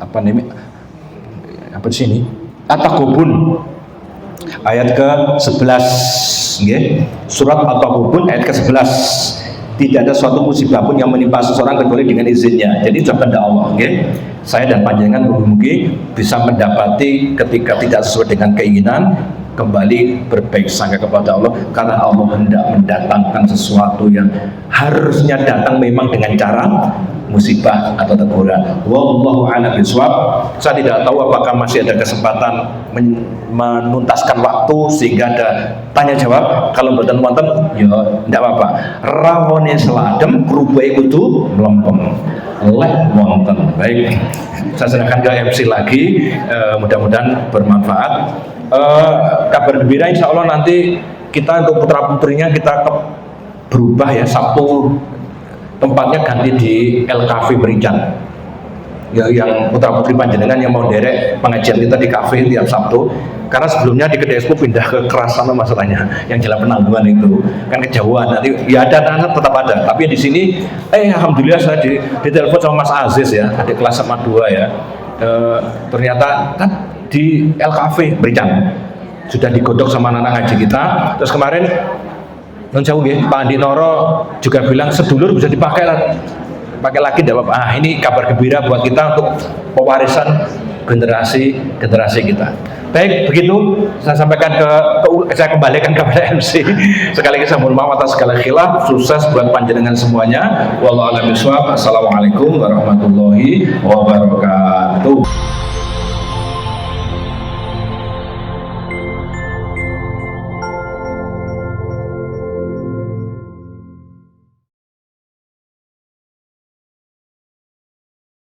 apa namanya? Apa di sini? At-Taghabun ayat ke-11, nggih. Surat At-Taghabun ayat ke-11. Tidak ada suatu musibah pun yang menimpa seseorang kecuali dengan izinnya. Jadi itu kehendak Allah. Okay? Saya dan panjenengan mungkin bisa mendapati ketika tidak sesuai dengan keinginan, kembali berbaik sangka kepada Allah, karena Allah hendak mendatangkan sesuatu yang harusnya datang memang dengan cara musibah atau teguran. Wallahu a'lam bishawab. Saya tidak tahu apakah masih ada kesempatan menuntaskan waktu sehingga ada tanya jawab. Kalau mboten wonten ya ndak apa-apa. Rawone seladem rubahe kudu mlempem. Lek wonten. Baik. Saya serahkan ke MC lagi. Mudah-mudahan bermanfaat. Kabar gembira insya Allah nanti kita untuk putra putrinya kita berubah ya, Sabtu tempatnya ganti di LKV Merican ya, yang putra putri panjenengan yang mau derek pengajian kita di kafe tiap Sabtu, karena sebelumnya di Kedai Expo pindah ke Kerasana masalahnya yang Jalan Penanggungan itu kan kejauhan. Nanti ya ada anak tetap ada, tapi di sini alhamdulillah saya ditelepon sama Mas Aziz ya, adik kelas sama 2 ya, ternyata kan di LKV Merican sudah digodok sama anak ngaji kita. Terus kemarin non jauh ya, Pak Andi Noro juga bilang sedulur bisa dipakai lagi tidak apa-apa. Ini kabar gembira buat kita untuk pewarisan generasi kita. Baik, begitu saya sampaikan saya kembalikan kepada MC. Sekali lagi saya mohon maaf atas segala khilaf. Sukses buat panjenengan semuanya. Wallahu a'lam bishawab. Assalamualaikum warahmatullahi wabarakatuh.